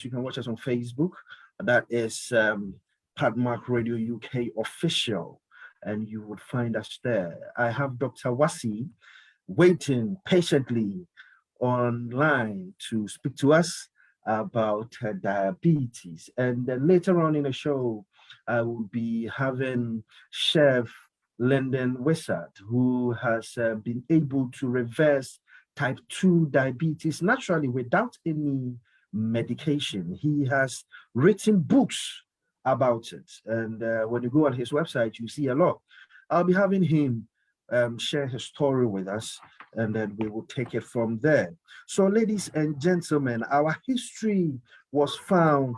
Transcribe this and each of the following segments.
You can watch us on Facebook. That is PatMac Radio UK official, and you would find us there. I have Dr. Wasi waiting patiently online to speak to us about diabetes. And then later on in the show, I will be having Chef Lyndon Wissart, who has been able to reverse type 2 diabetes naturally without any medication. He has written books about it. And when you go on his website, you see a lot. I'll be having him share his story with us, and then we will take it from there. So, ladies and gentlemen, our history was found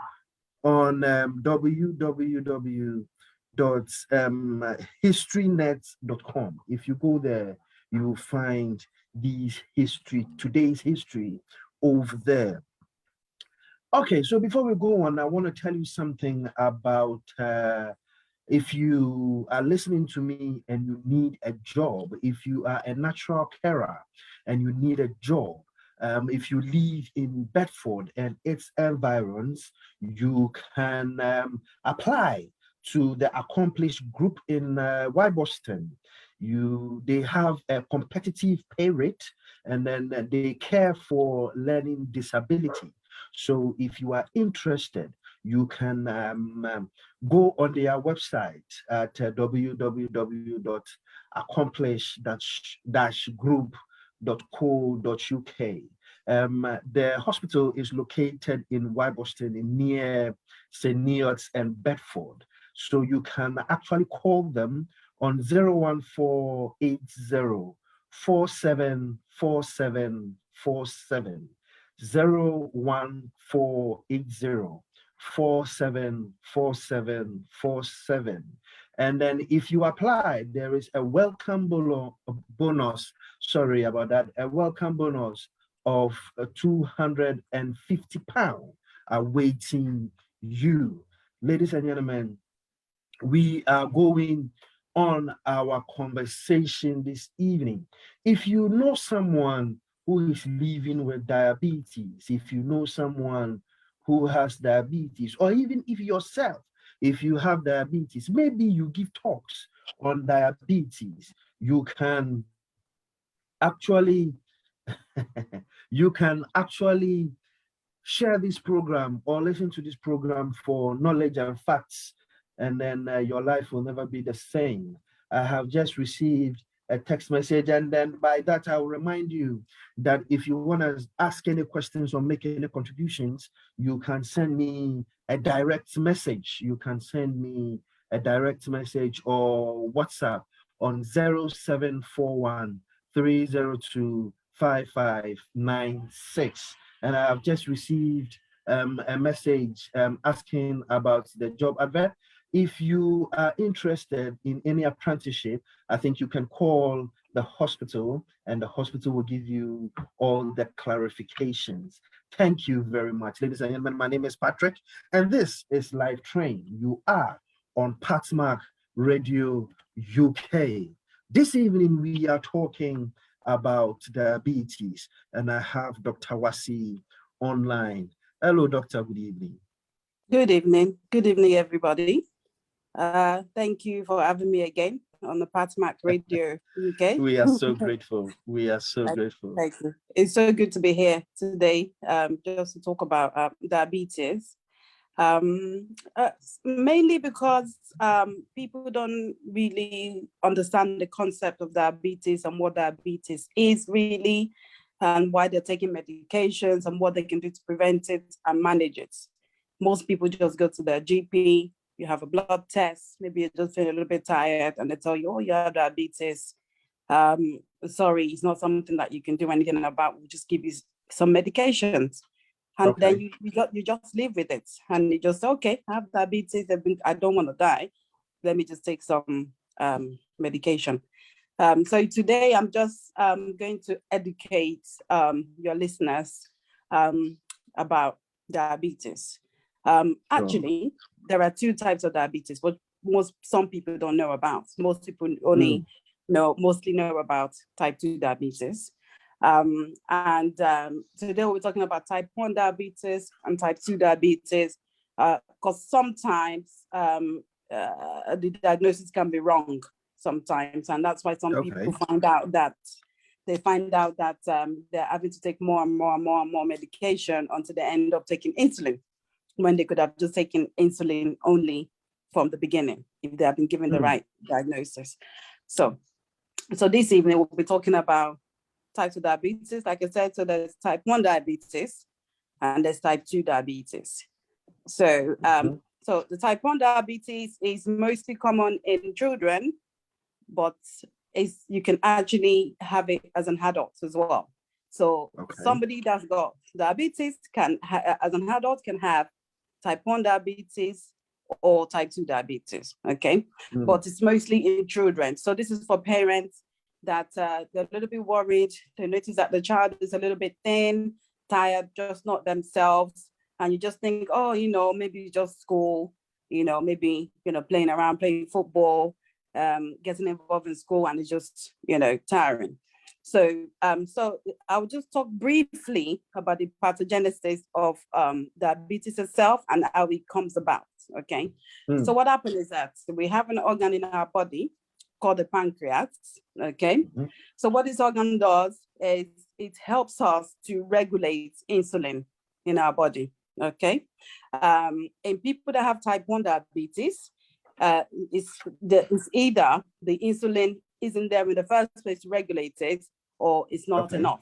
on www.historynet.com. If you go there, you will find today's history over there. Okay, so before we go on, I want to tell you something about if you are listening to me and you need a job, if you are a natural carer and you need a job, if you live in Bedford and its environs, you can apply to the accomplished group in Boston. They have a competitive pay rate, and then they care for learning disability. So if you are interested, you can go on their website at www.accomplish-group.co.uk. The hospital is located in Boston, near St. Neots and Bedford. So you can actually call them on 01480 474747. 01480 474747. And then if you apply, there is a welcome bonus. Sorry about that. A welcome bonus of £250 awaiting you. Ladies and gentlemen, we are going on our conversation this evening. If you know someone who is living with diabetes, if you know someone who has diabetes, or even if yourself, if you have diabetes, maybe you give talks on diabetes, you can actually share this program or listen to this program for knowledge and facts, and then your life will never be the same. I have just received a text message, and then by that I will remind you that if you want to ask any questions or make any contributions, you can send me a direct message. You can send me a direct message or WhatsApp on 0741 302 5596. And I have just received a message asking about the job advert. If you are interested in any apprenticeship, I think you can call the hospital and the hospital will give you all the clarifications. Thank you very much. Ladies and gentlemen, my name is Patrick and this is Live Train. You are on PatMac Radio UK. This evening we are talking about diabetes and I have Dr. Wasi online. Hello, Doctor. Good evening. Good evening. Good evening, everybody. Thank you for having me again on the PatMac Radio UK. We are so grateful. We are so grateful. Thank you. It's so good to be here today just to talk about diabetes. Mainly because people don't really understand the concept of diabetes and what diabetes is really, and why they're taking medications and what they can do to prevent it and manage it. Most people just go to their GP, you have a blood test, maybe you just feel a little bit tired and they tell you, oh, you have diabetes. Sorry, it's not something that you can do anything about. We'll just give you some medications. And then you just live with it. And you just say, okay, I have diabetes, I don't want to die. Let me just take some medication. So today I'm just going to educate your listeners about diabetes. Actually, there are two types of diabetes, but some people don't know about. Most people mostly know about type 2 diabetes. Today we're talking about type 1 diabetes and type 2 diabetes, because sometimes the diagnosis can be wrong sometimes, and that's why some people find out that they're having to take more and more medication until they end up taking insulin, when they could have just taken insulin only from the beginning if they have been given the right diagnosis. So this evening we'll be talking about type 2 diabetes. Like I said, so there's type 1 diabetes and there's type 2 diabetes. So so the type 1 diabetes is mostly common in children, but you can actually have it as an adult as well. So somebody that's got diabetes as an adult can have type 1 diabetes or type 2 diabetes, okay? But it's mostly in children. So this is for parents that they're a little bit worried. They notice that the child is a little bit thin, tired, just not themselves. And you just think, oh, maybe just school, maybe, playing around, playing football, getting involved in school, and it's just, tiring. So I will just talk briefly about the pathogenesis of diabetes itself and how it comes about, okay? So what happens is that we have an organ in our body called the pancreas, okay? So what this organ does is it helps us to regulate insulin in our body, okay? In people that have type 1 diabetes, it's either the insulin isn't there in the first place to regulate it, or it's not enough,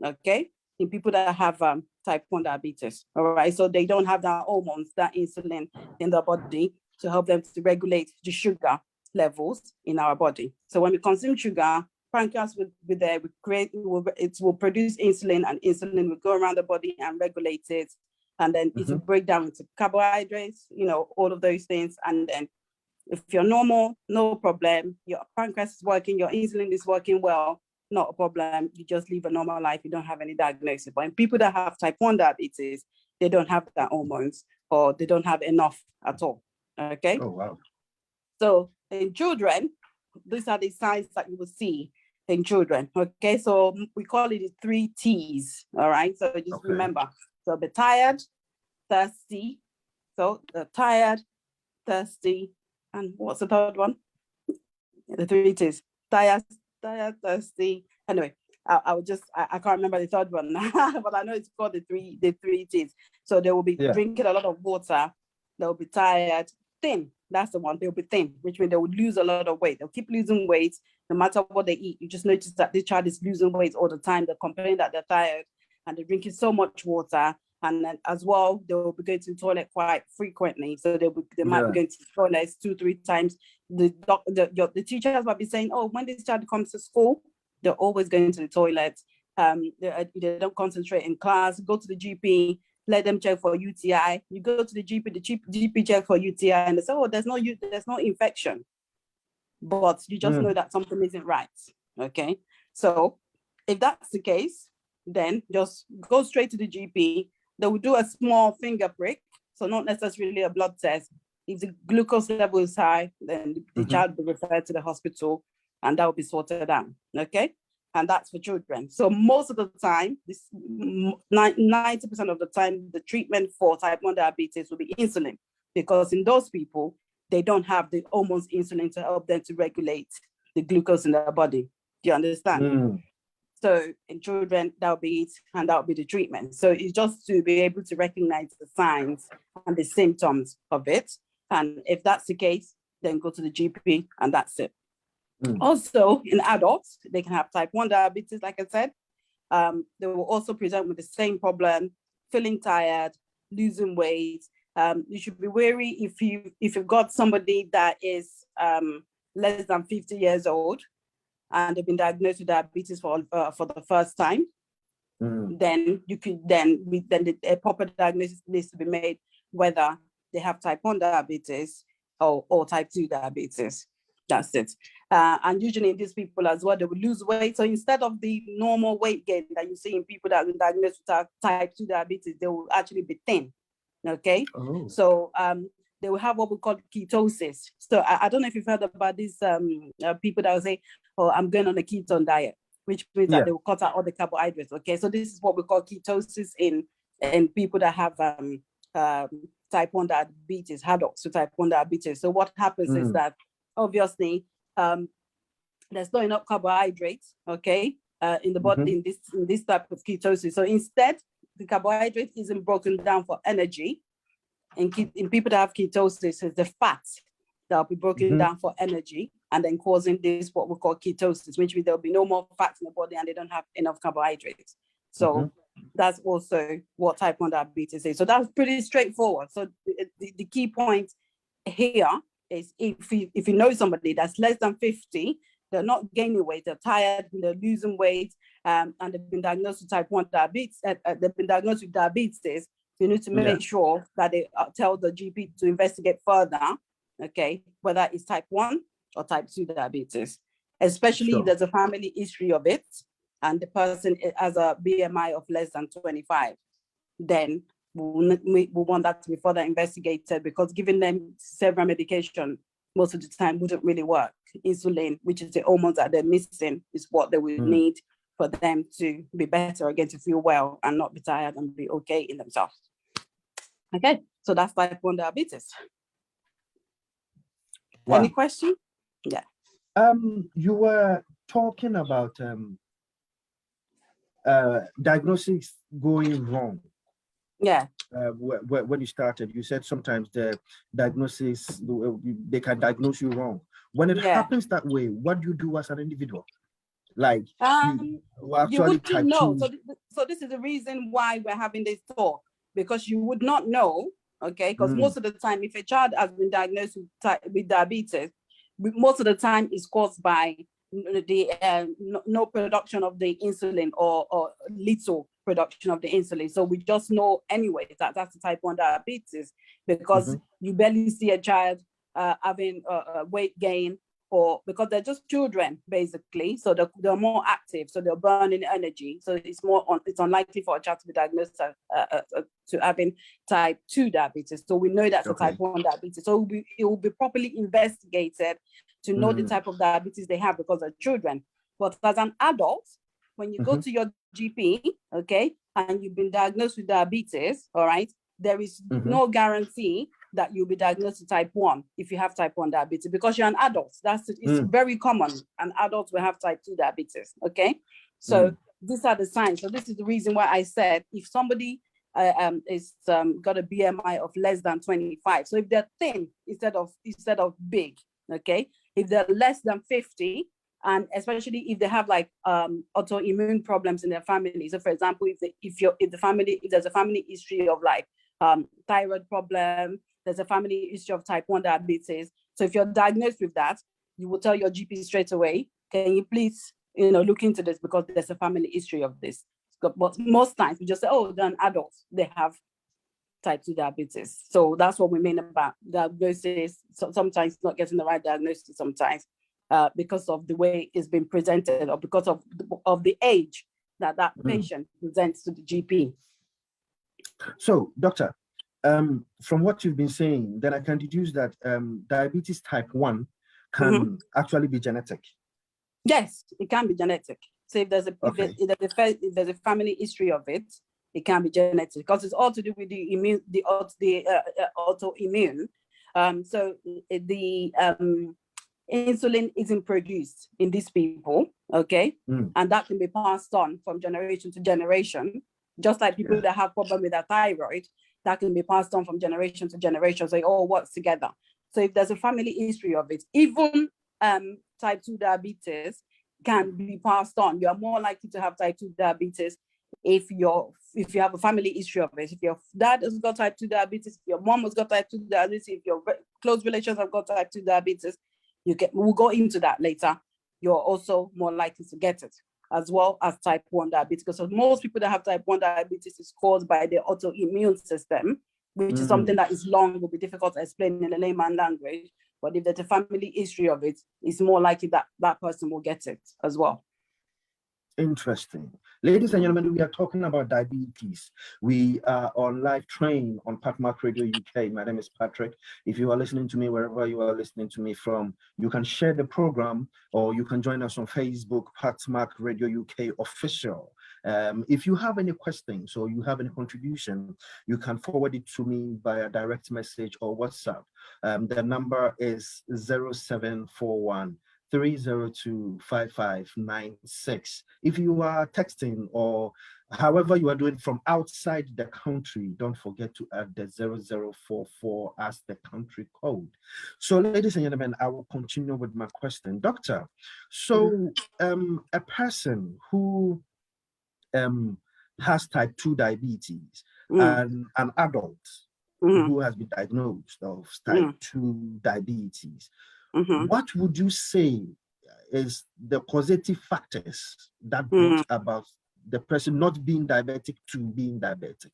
okay? In people that have type 1 diabetes, all right? So they don't have that hormones, that insulin in their body to help them to regulate the sugar levels in our body. So when we consume sugar, pancreas will be there, it will produce insulin, and insulin will go around the body and regulate it. And then it will break down into carbohydrates, all of those things. And then if you're normal, no problem. Your pancreas is working, your insulin is working well, not a problem. You just live a normal life. You don't have any diagnosis. But in people that have type 1 diabetes, they don't have that hormones, or they don't have enough at all, okay? Oh, wow. So in children, these are the signs that you will see in children, okay? So we call it the 3 T's, all right? So just remember, so be tired, thirsty. So tired, thirsty, and what's the third one? The 3 T's, tired, thirsty. Anyway, I can't remember the third one, but I know it's called the three T's. So they will be drinking a lot of water, they'll be tired, thin. That's the one. They'll be thin, which means they will lose a lot of weight. They'll keep losing weight no matter what they eat. You just notice that this child is losing weight all the time. They're complaining that they're tired, and they're drinking so much water. And then as well, they will be going to the toilet quite frequently. So they might be going to the toilet 2-3 times. The teachers might be saying, oh, when this child comes to school, they're always going to the toilet. They don't concentrate in class. Go to the GP, let them check for UTI. You go to the GP check for UTI, and they say, oh, there's no infection. But you just know that something isn't right, okay? So if that's the case, then just go straight to the GP. They will do a small finger prick, so not necessarily a blood test. If the glucose level is high, then the child will be referred to the hospital, and that will be sorted out, okay? And that's for children. So most of the time, 90% of the time, the treatment for type 1 diabetes will be insulin, because in those people, they don't have the almost insulin to help them to regulate the glucose in their body. Do you understand? So in children, that'll be it, and that'll be the treatment. So it's just to be able to recognize the signs and the symptoms of it. And if that's the case, then go to the GP, and that's it. Also, in adults, they can have type 1 diabetes, like I said. They will also present with the same problem, feeling tired, losing weight. You should be wary if you've got somebody that is less than 50 years old, and they've been diagnosed with diabetes for the first time. Then a proper diagnosis needs to be made whether they have type 1 diabetes or type 2 diabetes. That's it. And usually in these people as well, they will lose weight. So instead of the normal weight gain that you see in people that have been diagnosed with type 2 diabetes, they will actually be thin. Okay. So they will have what we call ketosis. So I don't know if you've heard about these people that will say, oh, I'm going on a ketone diet. which means Yeah. that they will cut out all the carbohydrates. Okay, so this is what we call ketosis in people that have type 1 diabetes, adults with type 1 diabetes. So what happens is that obviously there's not enough carbohydrates, okay, in the body in this type of ketosis. So instead, the carbohydrate isn't broken down for energy. In people that have ketosis, it's the fats that will be broken down for energy and then causing this what we call ketosis, which means there'll be no more fats in the body and they don't have enough carbohydrates. So that's also what type 1 diabetes is. So that's pretty straightforward. So the key point here is if you know somebody that's less than 50, they're not gaining weight, they're tired, they're losing weight, and they've been diagnosed with type 1 diabetes, they've been diagnosed with diabetes, you need to make sure that they tell the GP to investigate further, okay, whether it's type 1 or type 2 diabetes, especially if there's a family history of it and the person has a BMI of less than 25, then we want that to be further investigated, because giving them several medication most of the time wouldn't really work. Insulin, which is the hormones that they're missing, is what they will need for them to be better again, to feel well and not be tired and be okay in themselves. Okay, so that's type 1 diabetes. Wow. Any question? Yeah. You were talking about diagnosis going wrong. Yeah. When you started, you said sometimes the diagnosis, they can diagnose you wrong. When it happens that way, what do you do as an individual? Like, you wouldn't know. So this is the reason why we're having this talk, because you would not know, okay? Because most of the time, if a child has been diagnosed with diabetes, most of the time it's caused by the no production of the insulin or little production of the insulin. So we just know anyway that that's the type 1 diabetes, because you barely see a child having weight gain, or because they're just children basically, so they're more active, so they're burning energy, so it's unlikely for a child to be diagnosed to having type 2 diabetes. So we know that's a type 1 diabetes, so it will be properly investigated to know the type of diabetes they have, because they're children. But as an adult, when you go to your GP, okay, and you've been diagnosed with diabetes, all right, there is no guarantee that you'll be diagnosed with type 1 if you have type 1 diabetes, because you're an adult. It's very common. An adult will have type 2 diabetes, okay? So these are the signs. So this is the reason why I said if somebody is got a BMI of less than 25, so if they're thin instead of big, okay? If they're less than 50, and especially if they have like autoimmune problems in their family. So for example, if there's a family history of like thyroid problem, there's a family history of type 1 diabetes. So if you're diagnosed with that, you will tell your GP straight away, can you please, look into this, because there's a family history of this. But most times we just say, oh, they're an adult, they have type 2 diabetes. So that's what we mean about diagnosis. So sometimes not getting the right diagnosis sometimes because of the way it's been presented, or because of the age that patient presents to the GP. So, doctor, from what you've been saying, then I can deduce that diabetes type 1 can actually be genetic. Yes, it can be genetic. So if there's a family history of it, it can be genetic, because it's all to do with the autoimmune. So the insulin isn't produced in these people, okay, and that can be passed on from generation to generation. Just like people that have problem with their thyroid, that can be passed on from generation to generation. So it all works together. So if there's a family history of it, even type 2 diabetes can be passed on. You are more likely to have type 2 diabetes if you have a family history of it. If your dad has got type 2 diabetes, if your mom has got type 2 diabetes, if your close relations have got type 2 diabetes, we'll go into that later. You're also more likely to get it, as well as type 1 diabetes, because most people that have type 1 diabetes is caused by the autoimmune system, which is something that is long, will be difficult to explain in a layman language. But if there's a family history of it, it's more likely that that person will get it as well. Interesting. Ladies and gentlemen, we are talking about diabetes. We are on live train on PatMac Radio UK. My name is Patrick. If you are listening to me wherever you are listening to me from, you can share the program or you can join us on Facebook, PatMac Radio UK Official. If you have any questions or you have any contribution, you can forward it to me via direct message or WhatsApp. The number is 0741 302-5596. If you are texting or however you are doing from outside the country, don't forget to add the 0044 as the country code. So, ladies and gentlemen, I will continue with my question. Doctor, so a person who has type 2 diabetes and an adult who has been diagnosed of type 2 diabetes, what would you say is the causative factors that brought about the person not being diabetic to being diabetic?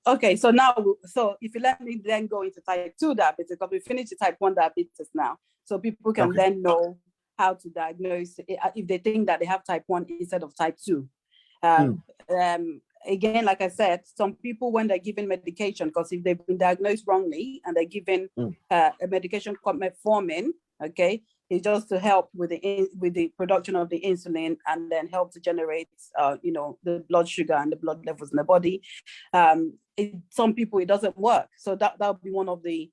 Okay, so now, so if you let me then go into type 2 diabetes, because we finished the type 1 diabetes now, so people can then know how to diagnose if they think that they have type 1 instead of type 2. Again, like I said, some people, when they're given medication, because if they've been diagnosed wrongly and they're given a medication called metformin, okay, it's just to help with the production of the insulin and then help to generate, the blood sugar and the blood levels in the body. Some people, it doesn't work. So that would be one of the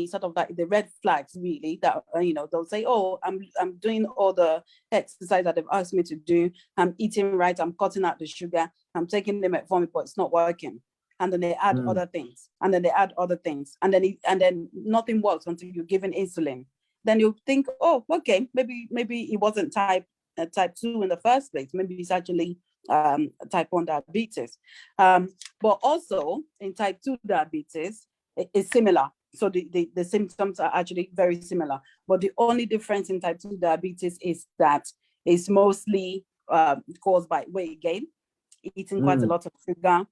sort of like the red flags, really, that they'll say, oh, I'm doing all the exercise that they've asked me to do, I'm eating right, I'm cutting out the sugar, I'm taking the metformin, but it's not working. And then they add other things, and then they add other things, and then nothing works until you're given insulin. Then you think, oh, okay, maybe it wasn't type 2 in the first place. Maybe it's actually type 1 diabetes. But also in type 2 diabetes, it's similar. So the symptoms are actually very similar. But the only difference in type 2 diabetes is that it's mostly caused by weight gain, eating quite a lot of sugar.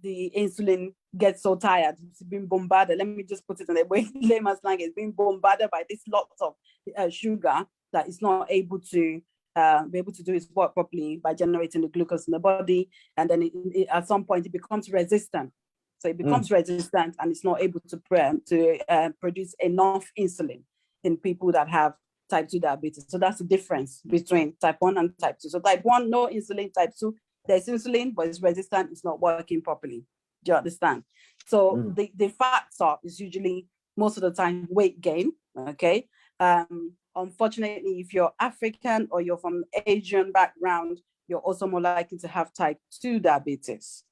The insulin gets so tired, it's been bombarded. Let me just put it in a way layman's slang. It's being bombarded by this lots of sugar that it's not able to be able to do its work properly by generating the glucose in the body. And then at some point it becomes resistant. So it becomes resistant and it's not able to produce enough insulin in people that have type 2 diabetes. So that's the difference between type 1 and type 2. So type 1, no insulin. Type 2, there's insulin, but it's resistant, it's not working properly. Do you understand? So the factor is usually, most of the time, weight gain, okay? Unfortunately, if you're African or you're from Asian background, you're also more likely to have type 2 diabetes.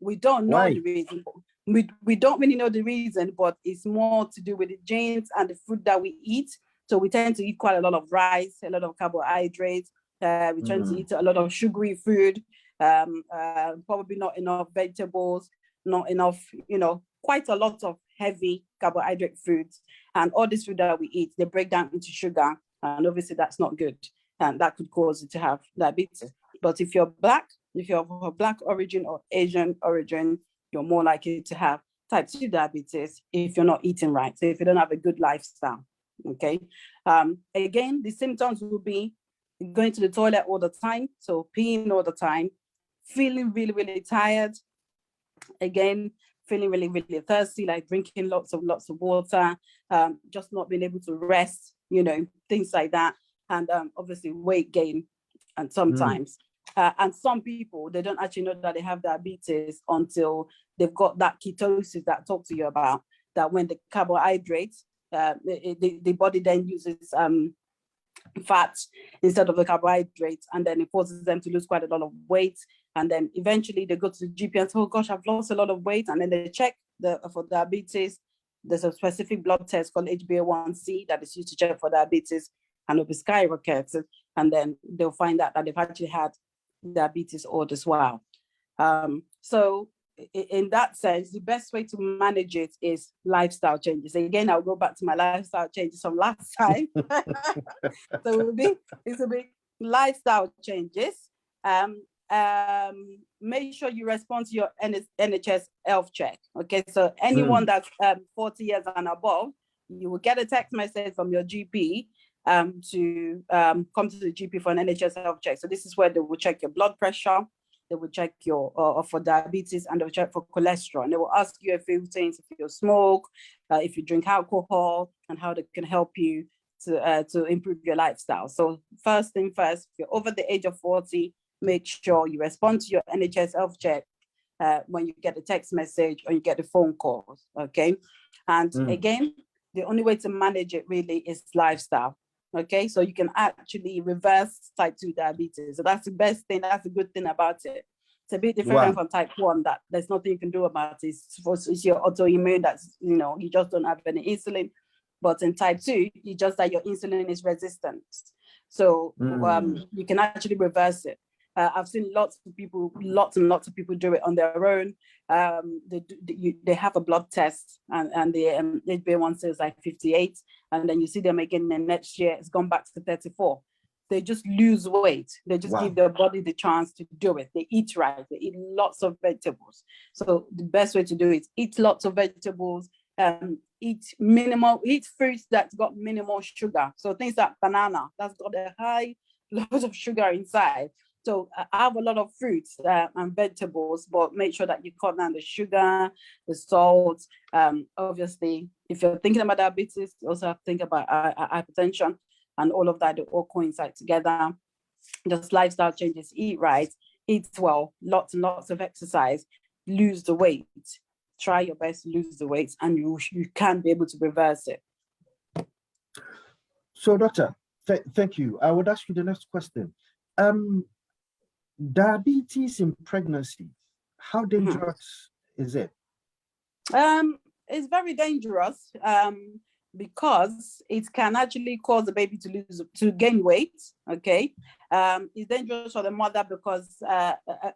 We don't know the reason. We don't really know the reason, but it's more to do with the genes and the food that we eat. So we tend to eat quite a lot of rice, a lot of carbohydrates. We tend to eat a lot of sugary food, probably not enough vegetables, not enough, quite a lot of heavy carbohydrate foods. And all this food that we eat, they break down into sugar. And obviously that's not good. And that could cause you to have diabetes. But if you're Black, if you're of Black origin or Asian origin, you're more likely to have type 2 diabetes if you're not eating right. So if you don't have a good lifestyle, okay? Again, the symptoms will be going to the toilet all the time, so peeing all the time, feeling really, really tired, again, feeling really, really thirsty, like drinking lots of water, just not being able to rest, things like that. And obviously weight gain, and sometimes. And some people, they don't actually know that they have diabetes until they've got that ketosis that I talked to you about, that when the carbohydrates, the body then uses fat instead of the carbohydrates, and then it forces them to lose quite a lot of weight. And then eventually they go to the GP and say, oh gosh, I've lost a lot of weight. And then they check for diabetes. There's a specific blood test called HbA1c that is used to check for diabetes, and it'll be skyrocketed. And then they'll find out that they've actually had diabetes all as well. So in that sense, the best way to manage it is lifestyle changes. Again, I'll go back to my lifestyle changes from last time. So it's a big lifestyle changes. Make sure you respond to your NHS health check. Okay, so anyone that's 40 years and above, you will get a text message from your GP to come to the GP for an NHS health check. So this is where they will check your blood pressure, they will check your for diabetes, and they will check for cholesterol. And they will ask you a few things: if you smoke, if you drink alcohol, and how they can help you to improve your lifestyle. So first thing first, if you're over the age of 40, make sure you respond to your NHS health check when you get the text message or you get the phone calls. Okay, and again, the only way to manage it really is lifestyle. Okay, so you can actually reverse type 2 diabetes. So that's the best thing, that's the good thing about it. It's a bit different from type 1, that there's nothing you can do about it. It's your autoimmune, that's, you just don't have any insulin. But in type 2, you just that your insulin is resistant. So you can actually reverse it. I've seen lots and lots of people do it on their own. They have a blood test, and the HbA1c is like 58, and then you see them again the next year, it's gone back to 34. They just lose weight. They just give their body the chance to do it. They eat right. They eat lots of vegetables. So the best way to do it, eat lots of vegetables, eat fruits that's got minimal sugar. So things like banana, that's got a high loads of sugar inside. So I have a lot of fruits and vegetables, but make sure that you cut down the sugar, the salt. Obviously, if you're thinking about diabetes, you also have to think about hypertension, and all of that, they all coincide together. Just lifestyle changes, eat right, eat well, lots and lots of exercise, lose the weight. Try your best to lose the weight, and you can be able to reverse it. So, doctor, thank you. I would ask you the next question. Diabetes in pregnancy, how dangerous is it? It's very dangerous because it can actually cause the baby to gain weight. Okay, it's dangerous for the mother because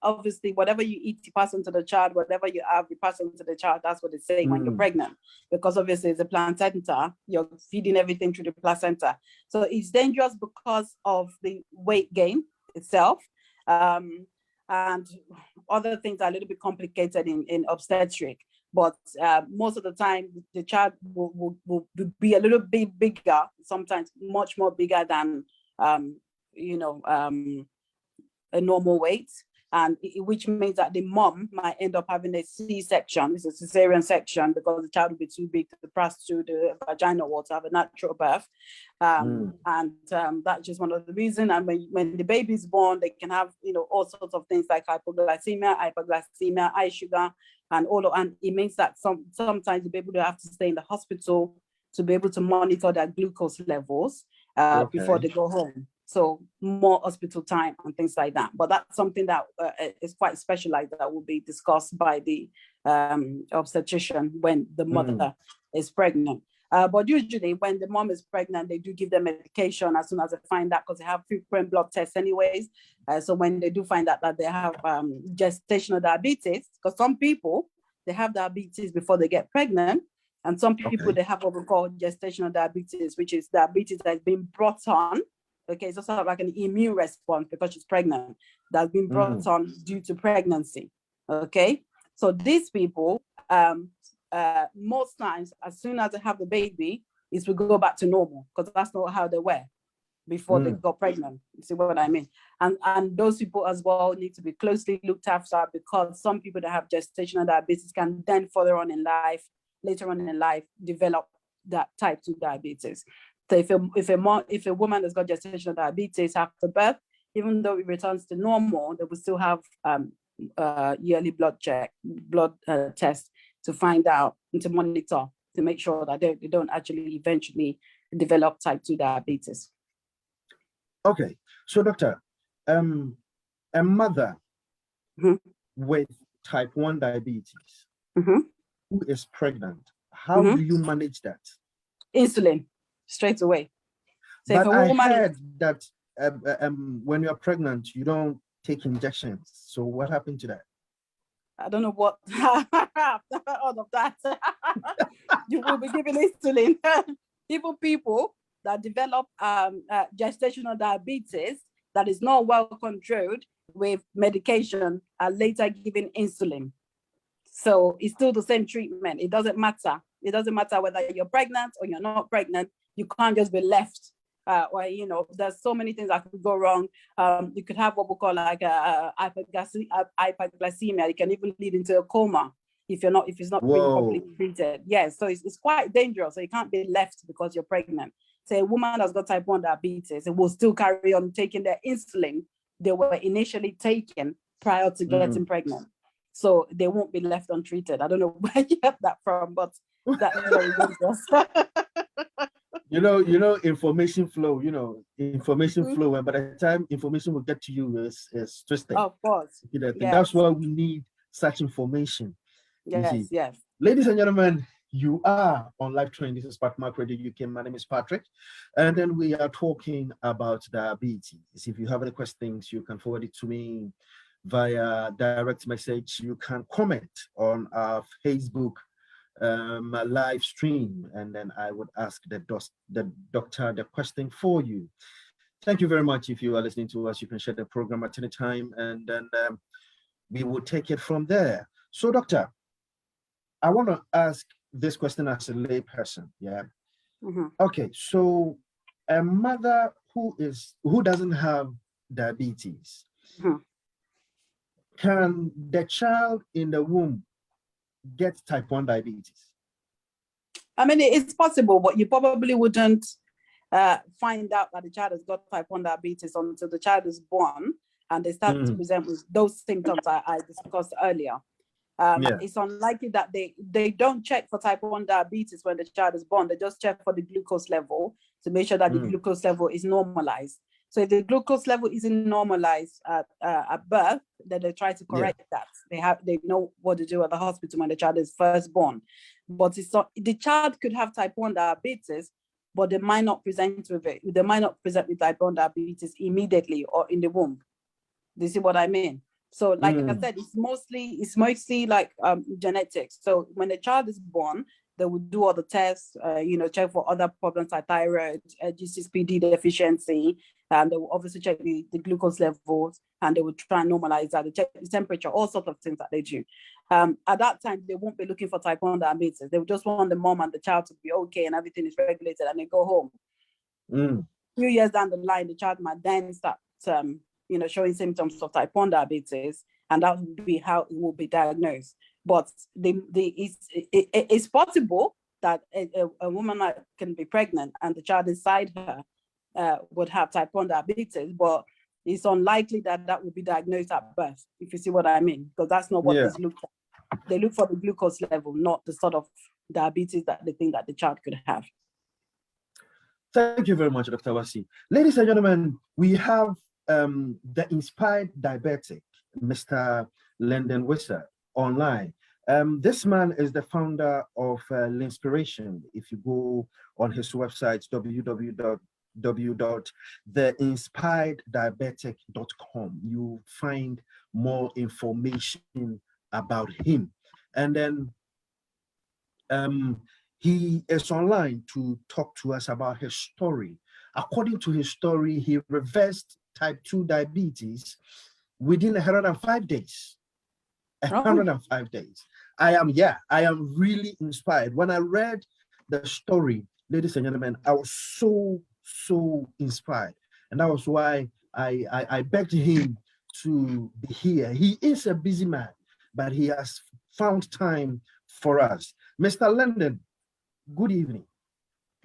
obviously whatever you eat, you pass on to the child. Whatever you have, you pass on to the child. That's what they say when you're pregnant, because obviously it's a placenta. You're feeding everything through the placenta, so it's dangerous because of the weight gain itself. And other things are a little bit complicated in obstetric, but most of the time the child will be a little bit bigger, sometimes much more bigger than a normal weight, and which means that the mom might end up having a C-section, it's a cesarean section, because the child will be too big to pass through the vaginal wall to have a natural birth. And that's just one of the reasons. And when the baby is born, they can have all sorts of things like hypoglycemia, high sugar, and it means that sometimes the baby will have to stay in the hospital to be able to monitor their glucose levels before they go home. So more hospital time and things like that. But that's something that is quite specialized, that will be discussed by the obstetrician when the mother is pregnant. But usually when the mom is pregnant, they do give them medication as soon as they find out, because they have frequent blood tests anyways. So when they do find out that they have gestational diabetes, because some people, they have diabetes before they get pregnant, and some people, they have what we call gestational diabetes, which is diabetes that's been brought on. Okay, it's also like an immune response because she's pregnant, that's been brought on due to pregnancy. Okay, so these people, most times, as soon as they have the baby, is we go back to normal, because that's not how they were before they got pregnant. You see what I mean? And those people as well need to be closely looked after, because some people that have gestational diabetes can then later on in life, develop that type 2 diabetes. So if a woman has got gestational diabetes after birth, even though it returns to normal, they will still have yearly blood test to find out and to monitor, to make sure that they don't actually eventually develop type 2 diabetes. Okay, so doctor, a mother with type 1 diabetes who is pregnant, how do you manage that? Insulin. Straight away. So but I heard that when you're pregnant, you don't take injections. So what happened to that? I don't know what. All of that. You will be given insulin. Even people that develop gestational diabetes that is not well controlled with medication are later given insulin. So it's still the same treatment. It doesn't matter. It doesn't matter whether you're pregnant or you're not pregnant. You can't just be left or there's so many things that could go wrong. You could have what we call like a hyperglycemia. It can even lead into a coma if it's not being properly treated. Yes, so it's quite dangerous. So you can't be left because you're pregnant. So a woman that's got type 1 diabetes, it will still carry on taking their insulin they were initially taken prior to getting pregnant. So they won't be left untreated. I don't know where you get that from, but that's very dangerous. Information flow, flow, and by the time information will get to you is twisted. Of course. Yes. That's why we need such information. Yes. Ladies and gentlemen, you are on Live Train. This is PatMac Radio UK. My name is Patrick. And then we are talking about diabetes. If you have any questions, you can forward it to me via direct message. You can comment on our Facebook live stream, and then I would ask the doctor the question for you. Thank you very much. If you are listening to us, you can share the program at any time, and then we will take it from there. So, doctor, I want to ask this question as a lay person. Yeah. Okay. So, a mother who doesn't have diabetes, can the child in the womb get type 1 diabetes? I mean, it's possible, but you probably wouldn't find out that the child has got type 1 diabetes until the child is born and they start to present with those symptoms I discussed earlier. It's unlikely that they don't check for type 1 diabetes when the child is born. They just check for the glucose level to make sure that the glucose level is normalized. So if the glucose level isn't normalized at birth, then they try to correct that. They know what to do at the hospital when the child is first born. But the child could have type 1 diabetes, but they might not present with it. They might not present with type 1 diabetes immediately or in the womb. Do you see what I mean? So like I said, it's mostly like genetics. So when the child is born, they will do all the tests, check for other problems like thyroid, G6PD deficiency, and they will obviously check the glucose levels, and they will try and normalize that, they check the temperature, all sorts of things that they do. At that time, they won't be looking for type 1 diabetes. They will just want the mom and the child to be okay and everything is regulated, and they go home. A few years down the line, the child might then start showing symptoms of type 1 diabetes, and that would be how it will be diagnosed. But it's possible that a woman can be pregnant and the child inside her would have type 1 diabetes, but it's unlikely that would be diagnosed at birth, if you see what I mean, because that's not what is looked at. They look for the glucose level, not the sort of diabetes that they think that the child could have. Thank you very much, Dr. Wasi. Ladies and gentlemen, we have the inspired diabetic, Mr. Lyndon Wissart, online. This man is the founder of Linspiration. If you go on his website, www.theinspireddiabetic.com, you find more information about him. And then he is online to talk to us about his story. According to his story, he reversed type 2 diabetes within 105 days. 105 days. I am really inspired. When I read the story, ladies and gentlemen, I was so inspired. And that was why I begged him to be here. He is a busy man, but he has found time for us. Mr. Lyndon, good evening.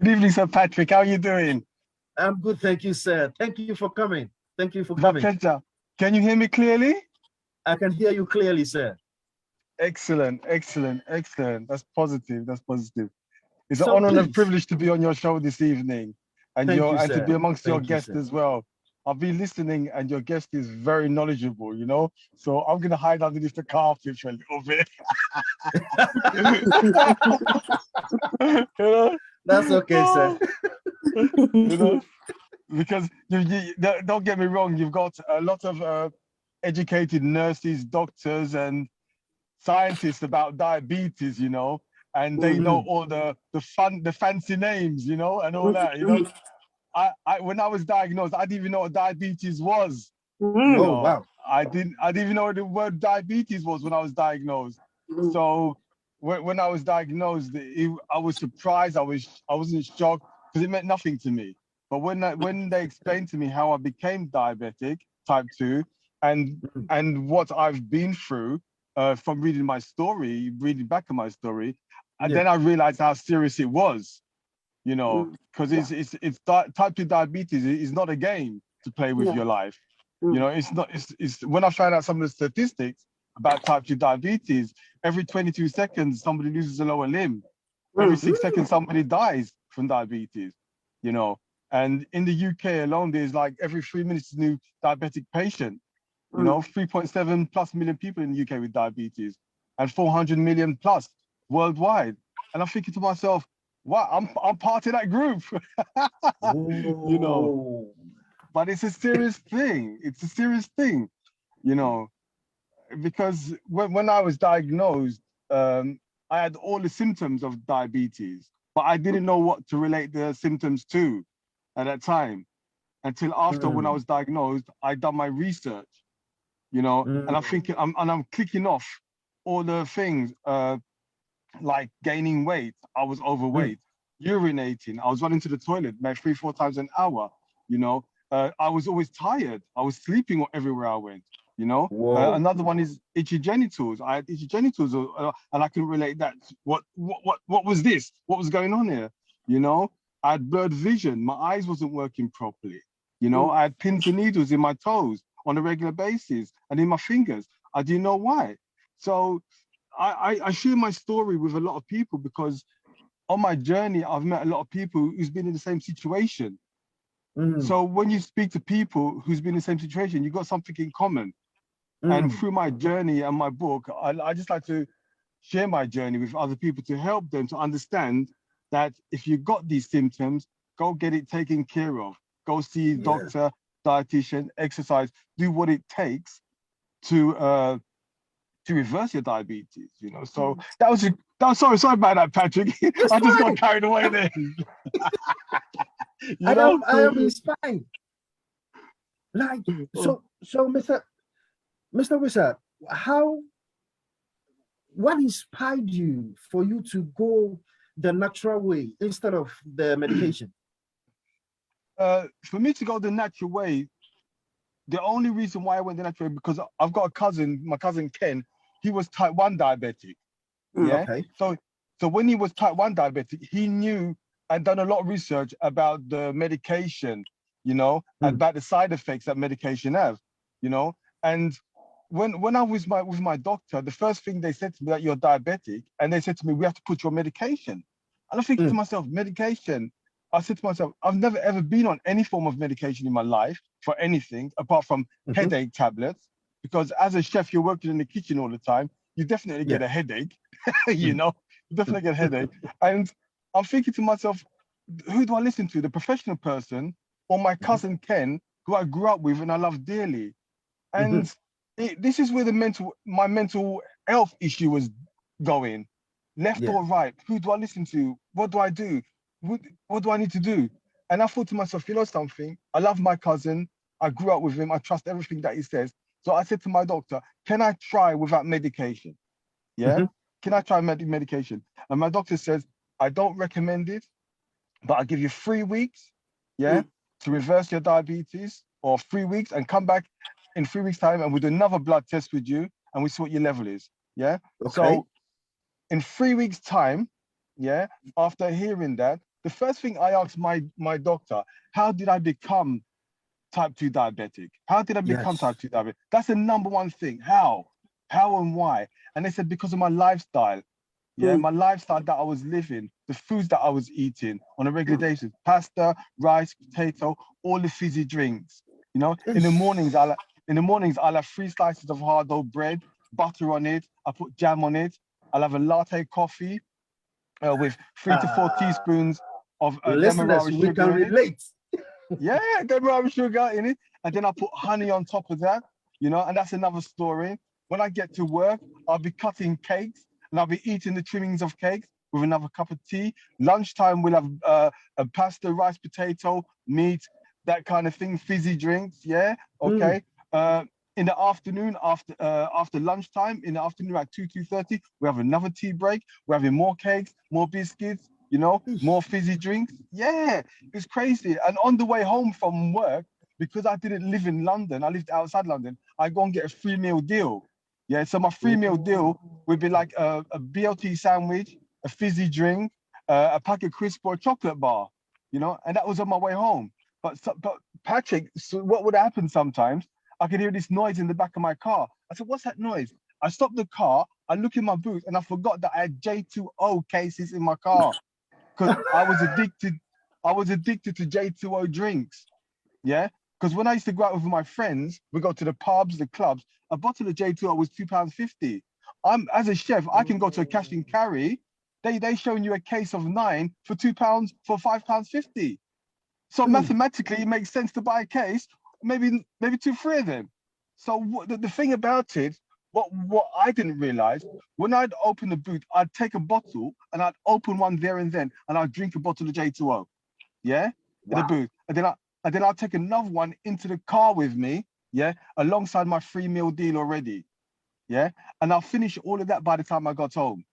Good evening, Sir Patrick. How are you doing? I'm good, thank you, sir. Thank you for coming. Thank you for coming. My pleasure. Can you hear me clearly? I can hear you clearly, sir. Excellent. That's positive. It's an honor and a privilege to be on your show this evening, and to be amongst your guests as well. I've been listening, and your guest is very knowledgeable, So I'm going to hide underneath the carpet for a little bit. That's okay, sir. Because don't get me wrong, you've got a lot of educated nurses, doctors, and scientists about diabetes, and they know all the fancy names, and all that, when I was diagnosed, I didn't even know what diabetes was. Wow. I didn't even know what the word diabetes was when I was diagnosed. So when I was diagnosed, I was surprised. I wasn't shocked because it meant nothing to me. But when they explained to me how I became diabetic, type 2, and what I've been through from reading my story, reading back on my story, and then I realized how serious it was, you know, because type 2 diabetes is not a game to play with your life. You know, it's not, it's when I found out some of the statistics about type 2 diabetes, every 22 seconds, somebody loses a lower limb. Every 6 seconds, somebody dies from diabetes, you know. And in the UK alone, there's like every 3 minutes a new diabetic patient, you know, 3.7 plus million people in the UK with diabetes and 400 million plus worldwide. And I'm thinking to myself, wow, I'm part of that group, you know. But it's a serious thing. It's a serious thing, you know, because when I was diagnosed, I had all the symptoms of diabetes, but I didn't know what to relate the symptoms to at that time until after when I was diagnosed, I done my research, you know, and I'm thinking, I'm clicking off all the things like gaining weight. I was overweight, urinating. I was running to the toilet maybe 3-4 times an hour, you know. I was always tired. I was sleeping everywhere I went, you know. Another one is itchy genitals. I had itchy genitals, and I can relate that. What was this? What was going on here? You know, I had blurred vision. My eyes wasn't working properly. You know, I had pins and needles in my toes on a regular basis and in my fingers. I didn't know why. So I share my story with a lot of people because on my journey, I've met a lot of people who's been in the same situation. So when you speak to people who's been in the same situation, you've got something in common. And through my journey and my book, I just like to share my journey with other people to help them to understand that if you've got these symptoms, go get it taken care of. Go see a doctor, dietitian, exercise, do what it takes to reverse your diabetes, you know. So that was sorry about that, Patrick. I just got carried away there. I am inspired. Like so Mr. Wissart, what inspired you for you to go the natural way instead of the medication? For me to go the natural way, the only reason why I went the natural way, because I've got a cousin, my cousin Ken, he was type 1 diabetic. Yeah. Okay. So when he was type 1 diabetic, he knew and done a lot of research about the medication, you know, about the side effects that medication have, you know. And when I was with my doctor, the first thing they said to me that you're diabetic, and they said to me, we have to put you on medication. And I'm thinking to myself, medication. I said to myself, I've never ever been on any form of medication in my life for anything apart from headache tablets, because as a chef, you're working in the kitchen all the time. You definitely get a headache, you know, you definitely get a headache. And I'm thinking to myself, who do I listen to? The professional person or my cousin Ken, who I grew up with and I love dearly? And this is where my mental health issue was going. Left or right? Who do I listen to? What do I do? What do I need to do? And I thought to myself, you know something? I love my cousin. I grew up with him. I trust everything that he says. So I said to my doctor, can I try without medication? Yeah? Can I try medication? And my doctor says, I don't recommend it, but I'll give you 3 weeks, to reverse your diabetes, or 3 weeks, and come back in 3 weeks' time and we'll do another blood test with you and we see what your level is. Yeah. Okay. So in 3 weeks' time, after hearing that, the first thing I asked my doctor, how did I become type 2 diabetic? How did I become type 2 diabetic? That's the number one thing. How and why? And they said, because of my lifestyle. Yeah, my lifestyle that I was living, the foods that I was eating on a regular basis, pasta, rice, potato, all the fizzy drinks. You know, in the mornings I'll have 3 slices of hard dough bread, butter on it. I put jam on it. I'll have a latte coffee with 3 to 4 teaspoons of demerara sugar. We can relate. Yeah, demerara sugar in it, and then I put honey on top of that. You know, and that's another story. When I get to work, I'll be cutting cakes. And I'll be eating the trimmings of cakes with another cup of tea. Lunchtime, we'll have a pasta, rice, potato, meat, that kind of thing, fizzy drinks, okay. In the afternoon, after lunchtime, in the afternoon at 2:30, we have another tea break. We're having more cakes, more biscuits, you know, more fizzy drinks. Yeah, it's crazy. And on the way home from work, because I didn't live in London, I lived outside London, I go and get a free meal deal. Yeah, so my free meal deal would be like a BLT sandwich, a fizzy drink, a pack of crisp or a chocolate bar, you know, and that was on my way home. But Patrick, so what would happen sometimes? I could hear this noise in the back of my car. I said, what's that noise? I stopped the car, I look in my boot, and I forgot that I had J2O cases in my car because I was addicted to J2O drinks. Yeah. Because when I used to go out with my friends, we go to the pubs, the clubs, a bottle of J2O was £2.50. As a chef, I can go to a cash and carry. They showing you a case of 9 for £2 for £5.50. So mathematically, it makes sense to buy a case, maybe 2, 3 of them. So the thing about it, what I didn't realize, when I'd open the boot, I'd take a bottle and I'd open one there and then, and I'd drink a bottle of J2O, yeah, in the booth, and then I'll take another one into the car with me, yeah, alongside my free meal deal already, yeah, and I'll finish all of that by the time I got home.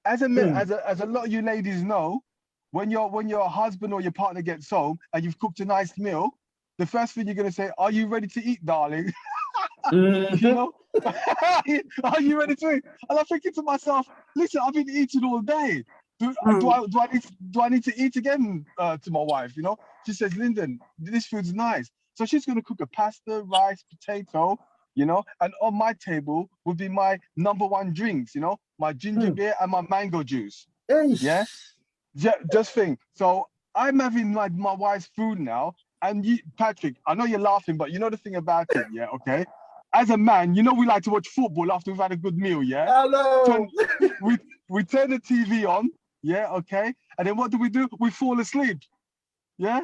As a lot of you ladies know, when your husband or your partner gets home and you've cooked a nice meal, the first thing you're gonna say, "Are you ready to eat, darling?" You know, are you ready to eat? And I'm thinking to myself, listen, I've been eating all day. Do I need to eat again to my wife? You know, she says, Lyndon, this food's nice. So she's going to cook a pasta, rice, potato, you know, and on my table would be my #1 drinks, you know, my ginger beer and my mango juice. Yeah, just think. So I'm having my wife's food now. And Patrick, I know you're laughing, but you know the thing about it, yeah, okay? As a man, you know we like to watch football after we've had a good meal, yeah? Hello. We turn the TV on, yeah, okay? And then what do? We fall asleep, yeah?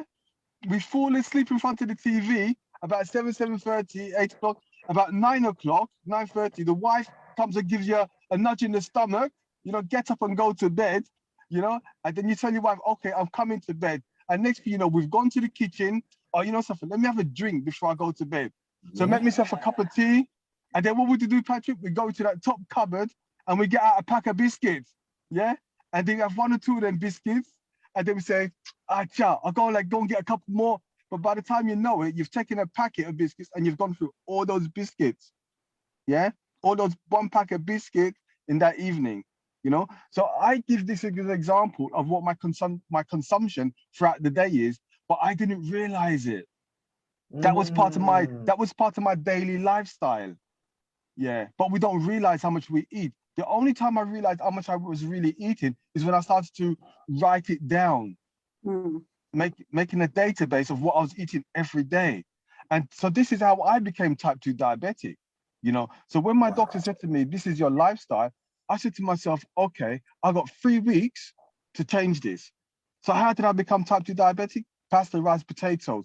We fall asleep in front of the TV about 7:30, 8 o'clock. About 9 o'clock, 9:30, the wife comes and gives you a nudge in the stomach, you know, get up and go to bed, you know? And then you tell your wife, okay, I'm coming to bed. And next thing you know, we've gone to the kitchen. Oh, you know something, let me have a drink before I go to bed. So make myself a cup of tea. And then what would you do, Patrick? We go to that top cupboard and we get out a pack of biscuits. Yeah? And then we have 1 or 2 of them biscuits. And then we say, ciao, I'll go and get a couple more. But by the time you know it, you've taken a packet of biscuits and you've gone through all those biscuits. Yeah? All those 1 pack of biscuits in that evening. You know, so I give this as an example of what my consumption throughout the day is, but I didn't realize it. That was part of my daily lifestyle. Yeah, but we don't realize how much we eat. The only time I realized how much I was really eating is when I started to write it down, making a database of what I was eating every day. And so this is how I became type 2 diabetic. You know, so when my doctor said to me, "This is your lifestyle," I said to myself, okay, I got 3 weeks to change this. So how did I become type 2 diabetic? Pasta, rice, potatoes,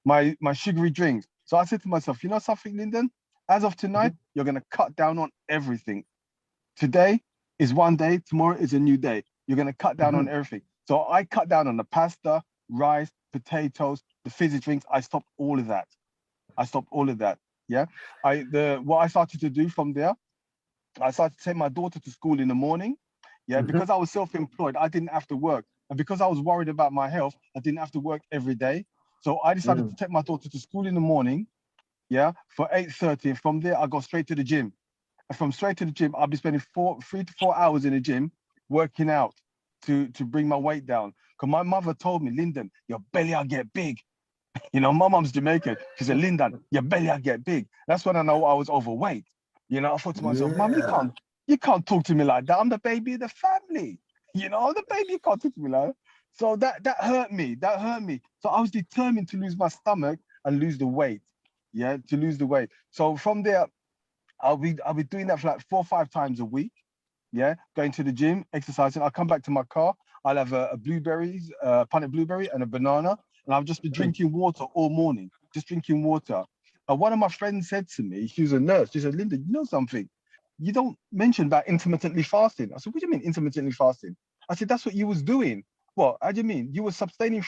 my sugary drinks. So I said to myself, you know something, Lyndon? As of tonight, you're going to cut down on everything. Today is one day, tomorrow is a new day. You're going to cut down on everything. So I cut down on the pasta, rice, potatoes, the fizzy drinks. I stopped all of that. Yeah. What I started to do from there, I started to take my daughter to school in the morning. Yeah, because I was self-employed, I didn't have to work. And because I was worried about my health, I didn't have to work every day. So I decided to take my daughter to school in the morning, yeah, for 8:30. And from there, I go straight to the gym. And from straight to the gym, I'll be spending 3 to 4 hours in the gym working out to bring my weight down. Because my mother told me, Lyndon, your belly will get big. You know, my mom's Jamaican. She said, Lyndon, your belly will get big. That's when I know I was overweight. You know, I thought to myself, Mom, you can't talk to me like that. I'm the baby of the family. You know, the baby, you can't talk to me like that. So that hurt me. So I was determined to lose my stomach and lose the weight. Yeah, to lose the weight. So from there, I'll be doing that for like 4 or 5 times a week. Yeah, going to the gym, exercising. I'll come back to my car. I'll have a punnet blueberry and a banana. And I'll just be drinking water all morning, just drinking water. One of my friends said to me, she was a nurse, she said, Lyndon, you know something? You don't mention about intermittently fasting. I said, what do you mean intermittently fasting? I said, that's what you was doing. What? How do you mean? You were abstaining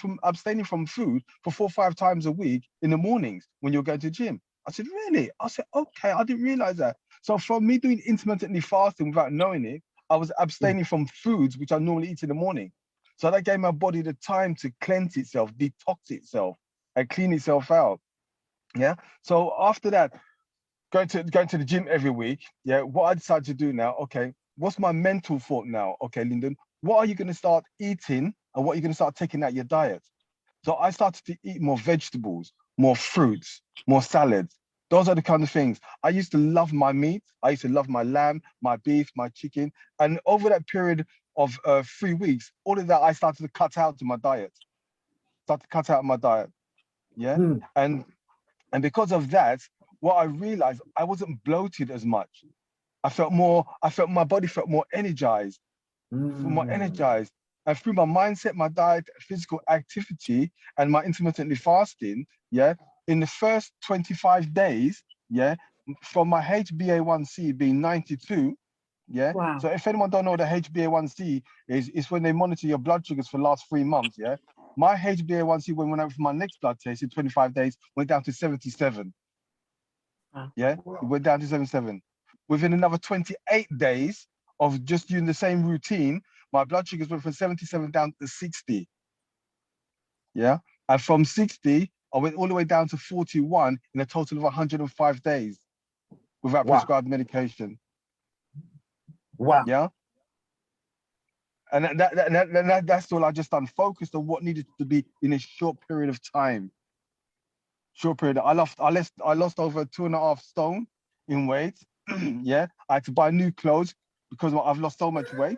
from food for 4 or 5 times a week in the mornings when you're going to the gym. I said, really? I said, okay, I didn't realize that. So from me doing intermittently fasting without knowing it, I was abstaining from foods which I normally eat in the morning. So that gave my body the time to cleanse itself, detox itself, and clean itself out. Yeah. So after that, going to the gym every week. Yeah. What I decided to do now, okay, what's my mental thought now? Okay, Lyndon, what are you going to start eating and what are you going to start taking out your diet? So I started to eat more vegetables, more fruits, more salads. Those are the kind of things. I used to love my meat. I used to love my lamb, my beef, my chicken. And over that period of 3 weeks, all of that I started to cut out to my diet. Started to cut out my diet. Yeah. Mm. And because of that, what I realized, I wasn't bloated as much. My body felt more energized, more Mm. energized. And through my mindset, my diet, physical activity, and my intermittently fasting, yeah, in the first 25 days, yeah, from my HbA1c being 92, yeah. Wow. So if anyone don't know what the HbA1c is, it's when they monitor your blood sugars for the last 3 months, yeah. My HbA1c when went out for my next blood test in 25 days went down to 77. Wow. Yeah, it went down to 77. Within another 28 days of just doing the same routine, my blood sugars went from 77 down to 60. Yeah, and from 60, I went all the way down to 41 in a total of 105 days without Wow. prescribed medication. Wow. Yeah, and that's all I just done. Focused on what needed to be in a short period of time. Short period. I lost over 2.5 stone in weight. Yeah, I had to buy new clothes because I've lost so much weight.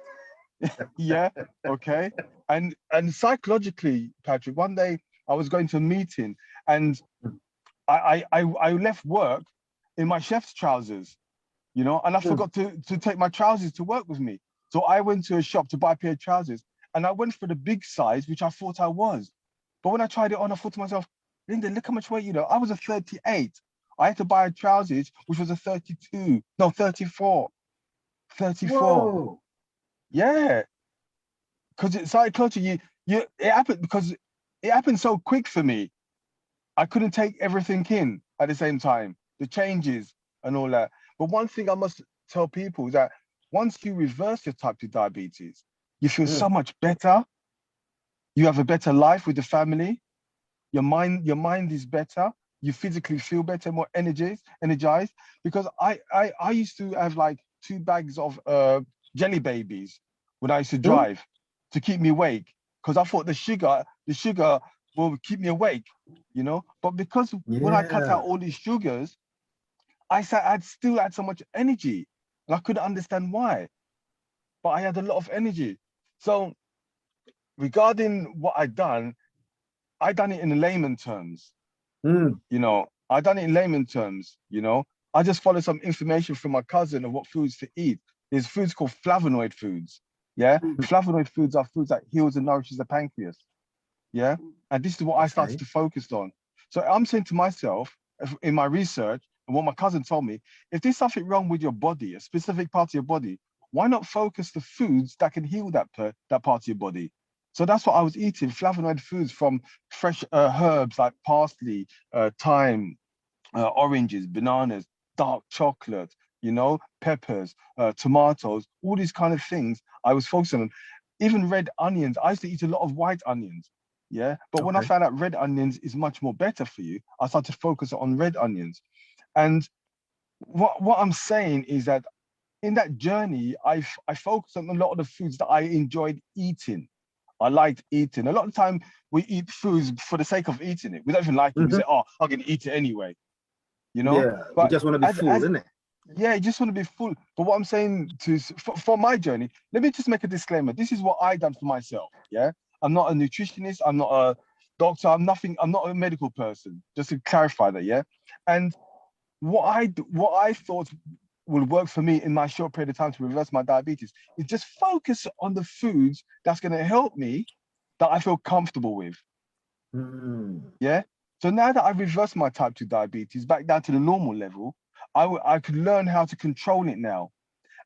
Yeah, okay. And psychologically, Patrick, one day I was going to a meeting and I left work in my chef's trousers, you know, and I forgot to take my trousers to work with me. So I went to a shop to buy a pair of trousers and I went for the big size, which I thought I was. But when I tried it on, I thought to myself, Linda, look how much weight, you know, I was a 38. I had to buy a trousers, which was a 32, no, 34, 34. Whoa. Yeah. Because it's psychologically, it happened because it happened so quick for me. I couldn't take everything in at the same time, the changes and all that. But one thing I must tell people is that once you reverse your type 2 diabetes, you feel so much better. You have a better life with the family. Your mind is better. You physically feel better, more energized. Because I used to have like 2 bags of jelly babies when I used to drive to keep me awake. Because I thought the sugar will keep me awake, you know. But because when I cut out Yeah. all these sugars, I'd still had so much energy, and I couldn't understand why. But I had a lot of energy. So regarding what I done it in layman terms. Mm. You know, I done it in layman terms, you know. I just followed some information from my cousin of what foods to eat. There's foods called flavonoid foods. Yeah. Flavonoid foods are foods that heals and nourishes the pancreas. Yeah. And this is what I started Okay. to focus on. So I'm saying to myself, in my research, and what my cousin told me, if there's something wrong with your body, a specific part of your body, why not focus the foods that can heal that part of your body? So that's what I was eating, flavonoid foods from fresh herbs like parsley, thyme, oranges, bananas, dark chocolate, you know, peppers, tomatoes, all these kind of things I was focusing on. Even red onions. I used to eat a lot of white onions. Yeah. But when I Okay. found out red onions is much more better for you, I started to focus on red onions. And what I'm saying is that in that journey, I focused on a lot of the foods that I enjoyed eating. I liked eating. A lot of the time we eat foods for the sake of eating it. We don't even like it. We say, oh, I'm gonna eat it anyway, you know? Yeah. We But just want to be full, as isn't it? yeah, you just want to be full. But what I'm saying for my journey, let me just make a disclaimer. This is what I done for myself. Yeah. I'm not a nutritionist, I'm not a doctor, I'm nothing, I'm not a medical person. Just to clarify that, yeah. And what I thought would work for me in my short period of time to reverse my diabetes is just focus on the foods that's going to help me that I feel comfortable with. Mm. Yeah. So now that I've reversed my type 2 diabetes back down to the normal level, I could learn how to control it now.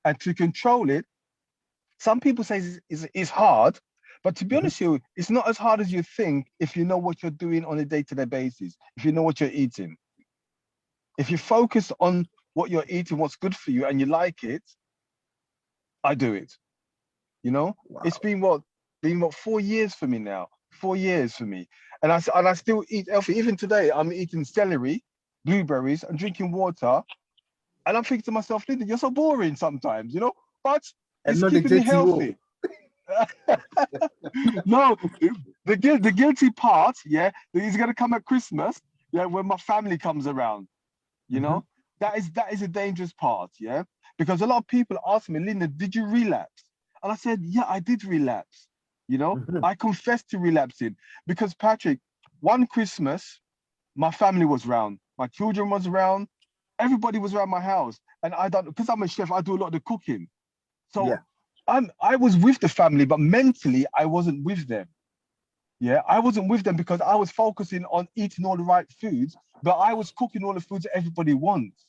And to control it, some people say it's hard, but to be Mhm. honest with you, it's not as hard as you think if you know what you're doing on a day-to-day basis, if you know what you're eating. If you focus on what you're eating, what's good for you, and you like it, I do it. You know, Wow. it's been what 4 years for me now. 4 years for me, and I still eat healthy. Even today, I'm eating celery, blueberries, and drinking water. And I'm thinking to myself, Lyndon, you're so boring sometimes, you know, but And it's not the keeping me JTO. healthy. No, the guilty part, yeah, is gonna come at Christmas, yeah, when my family comes around. You know, that is a dangerous part, yeah, because a lot of people ask me, Lyndon, did you relapse? And I said, yeah, I did relapse. You know, I confessed to relapsing because Patrick, one Christmas, my family was around, my children was around, everybody was around my house, and because I'm a chef, I do a lot of the cooking. So Yeah. I was with the family, but mentally I wasn't with them. Yeah, I wasn't with them because I was focusing on eating all the right foods, but I was cooking all the foods that everybody wants.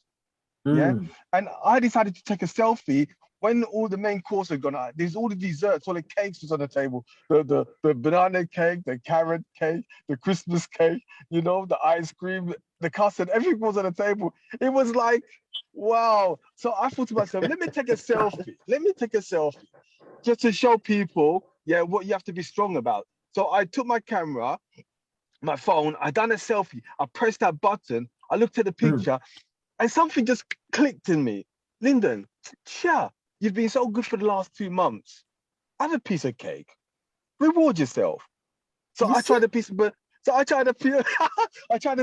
Yeah, and I decided to take a selfie when all the main course had gone out. There's all the desserts, all the cakes was on the table. The banana cake, the carrot cake, the Christmas cake, you know, the ice cream, the custard, everything was on the table. It was like, wow. So I thought to myself, let me take a selfie. Let me take a selfie just to show people, yeah, what you have to be strong about. So I took my camera, my phone, I done a selfie. I pressed that button. I looked at the picture. And something just clicked in me. Lyndon, sure, you've been so good for the last 2 months. Have a piece of cake. Reward yourself. So I tried a piece of I tried a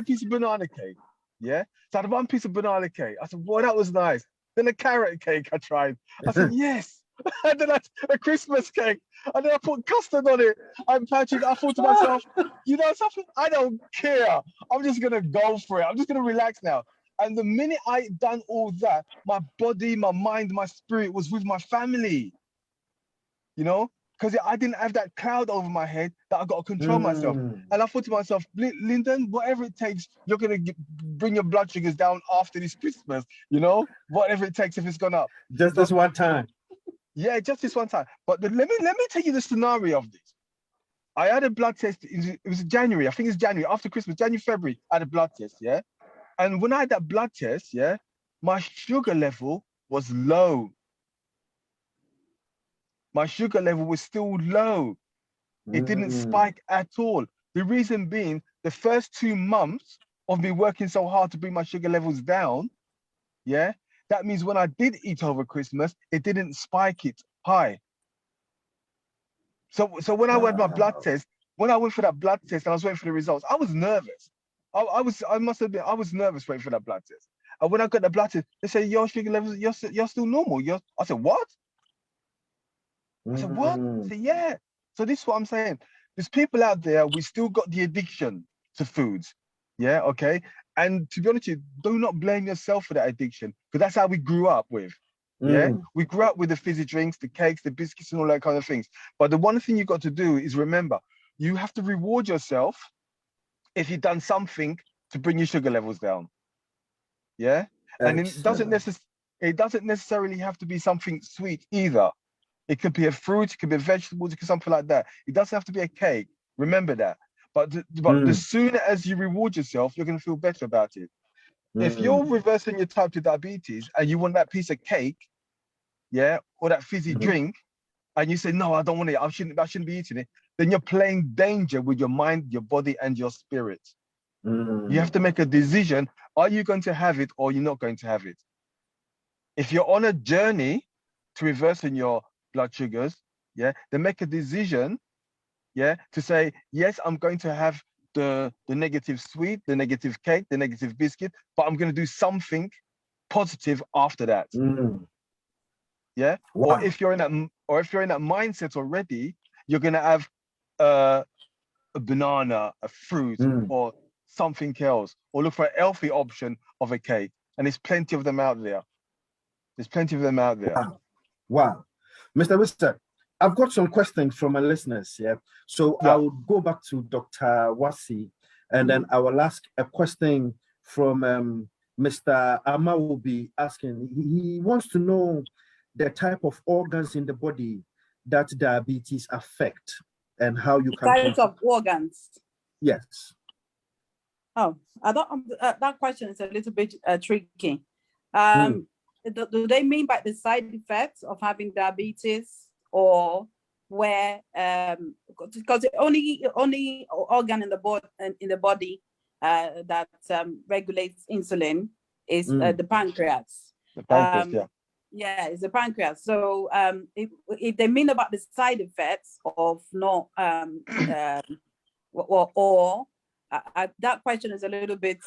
piece of banana cake. Yeah. So I had one piece of banana cake. I said, well, that was nice. Then a carrot cake I tried. I said, yes. And then a Christmas cake. And then I put custard on it. I'm Patrick. I thought to myself, you know something? I don't care. I'm just gonna go for it. I'm just gonna relax now. And the minute I done all that, my body, my mind, my spirit was with my family, you know, because I didn't have that cloud over my head that I got to control myself. And I thought to myself, Lyndon, whatever it takes, you're going to bring your blood sugars down after this Christmas, you know, whatever it takes if it's gone up. Just this one time. Yeah, just this one time. But let me tell you the scenario of this. I had a blood test, it was January, I think it's January, after Christmas, January, February, I had a blood test, yeah? And when I had that blood test, yeah, my sugar level was low. My sugar level was still low. It didn't spike at all. The reason being, the first 2 months of me working so hard to bring my sugar levels down, yeah, that means when I did eat over Christmas, it didn't spike it high. So when I had my blood test, when I went for that blood test and I was waiting for the results, I was nervous. I must admit, I was nervous waiting for that blood test. And when I got the blood test, they said, your sugar levels, you're still normal. I said, what? I said, what? I said, yeah. So this is what I'm saying. There's people out there, we still got the addiction to foods. Yeah, okay. And to be honest with you, do not blame yourself for that addiction, because that's how we grew up with. Yeah, we grew up with the fizzy drinks, the cakes, the biscuits, and all that kind of things. But the one thing you got to do is remember, you have to reward yourself if you've done something to bring your sugar levels down. Yeah, and it doesn't necessarily have to be something sweet either. It could be a fruit, it could be vegetables, it could be something like that. It doesn't have to be a cake. Remember that. But the sooner as you reward yourself, you're going to feel better about it. If you're reversing your type 2 diabetes and you want that piece of cake, yeah, or that fizzy drink, and you say, no, I don't want it, I shouldn't be eating it, then you're playing danger with your mind, your body, and your spirit. You have to make a decision. Are you going to have it or you're not going to have it? If you're on a journey to reversing your blood sugars, yeah, then make a decision, yeah, to say, yes, I'm going to have the negative sweet, the negative cake, the negative biscuit, but I'm going to do something positive after that. Yeah. Wow. Or if you're in that mindset already, you're going to have a banana, a fruit, or something else, or look for a healthy option of a cake. And there's plenty of them out there. Wow. Mr. Wissart, I've got some questions from my listeners. Yeah. So I will go back to Dr. Wasi, and then I will ask a question from Mr. Ama will be asking. He wants to know the type of organs in the body that diabetes affect and how you can. Types of organs. Yes. Oh, I don't. That question is a little bit tricky. do they mean by the side effects of having diabetes, or where because the only organ in the body that regulates insulin is the pancreas. The pancreas, Yeah, it's the pancreas. So if they mean about the side effects of not or that question is a little bit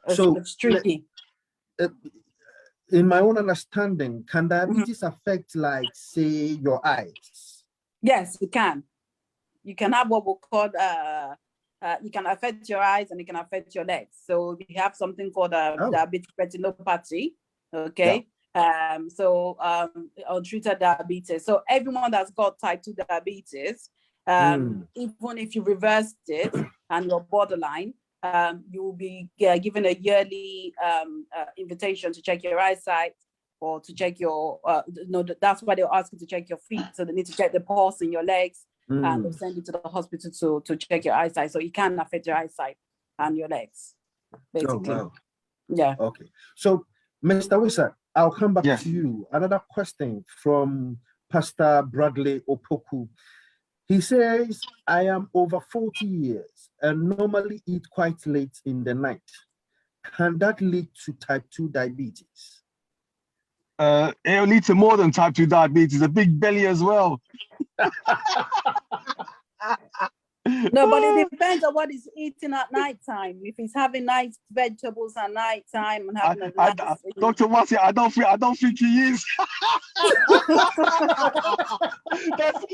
so tricky. In my own understanding, can diabetes affect, like, say, your eyes? Yes, it can. You can have what we call you can affect your eyes and it can affect your legs. So we have something called diabetic retinopathy. Okay. Yeah. Untreated diabetes. So everyone that's got type 2 diabetes, even if you reversed it and you're borderline, you will be given a yearly invitation to check your eyesight, or to check your, that's why they'll ask you to check your feet. So they need to check the pulse in your legs, and they'll send you to the hospital to check your eyesight. So it can affect your eyesight and your legs, basically. Oh, wow. Yeah. Okay. So, Mr. Wissart, I'll come back to you. Another question from Pastor Bradley Opoku. He says, I am over 40 years and normally eat quite late in the night. Can that lead to type 2 diabetes? It'll lead to more than type 2 diabetes, a big belly as well. No, but it depends on what he's eating at night time. If he's having nice vegetables at night time and having Dr. Wasi, I don't think he is.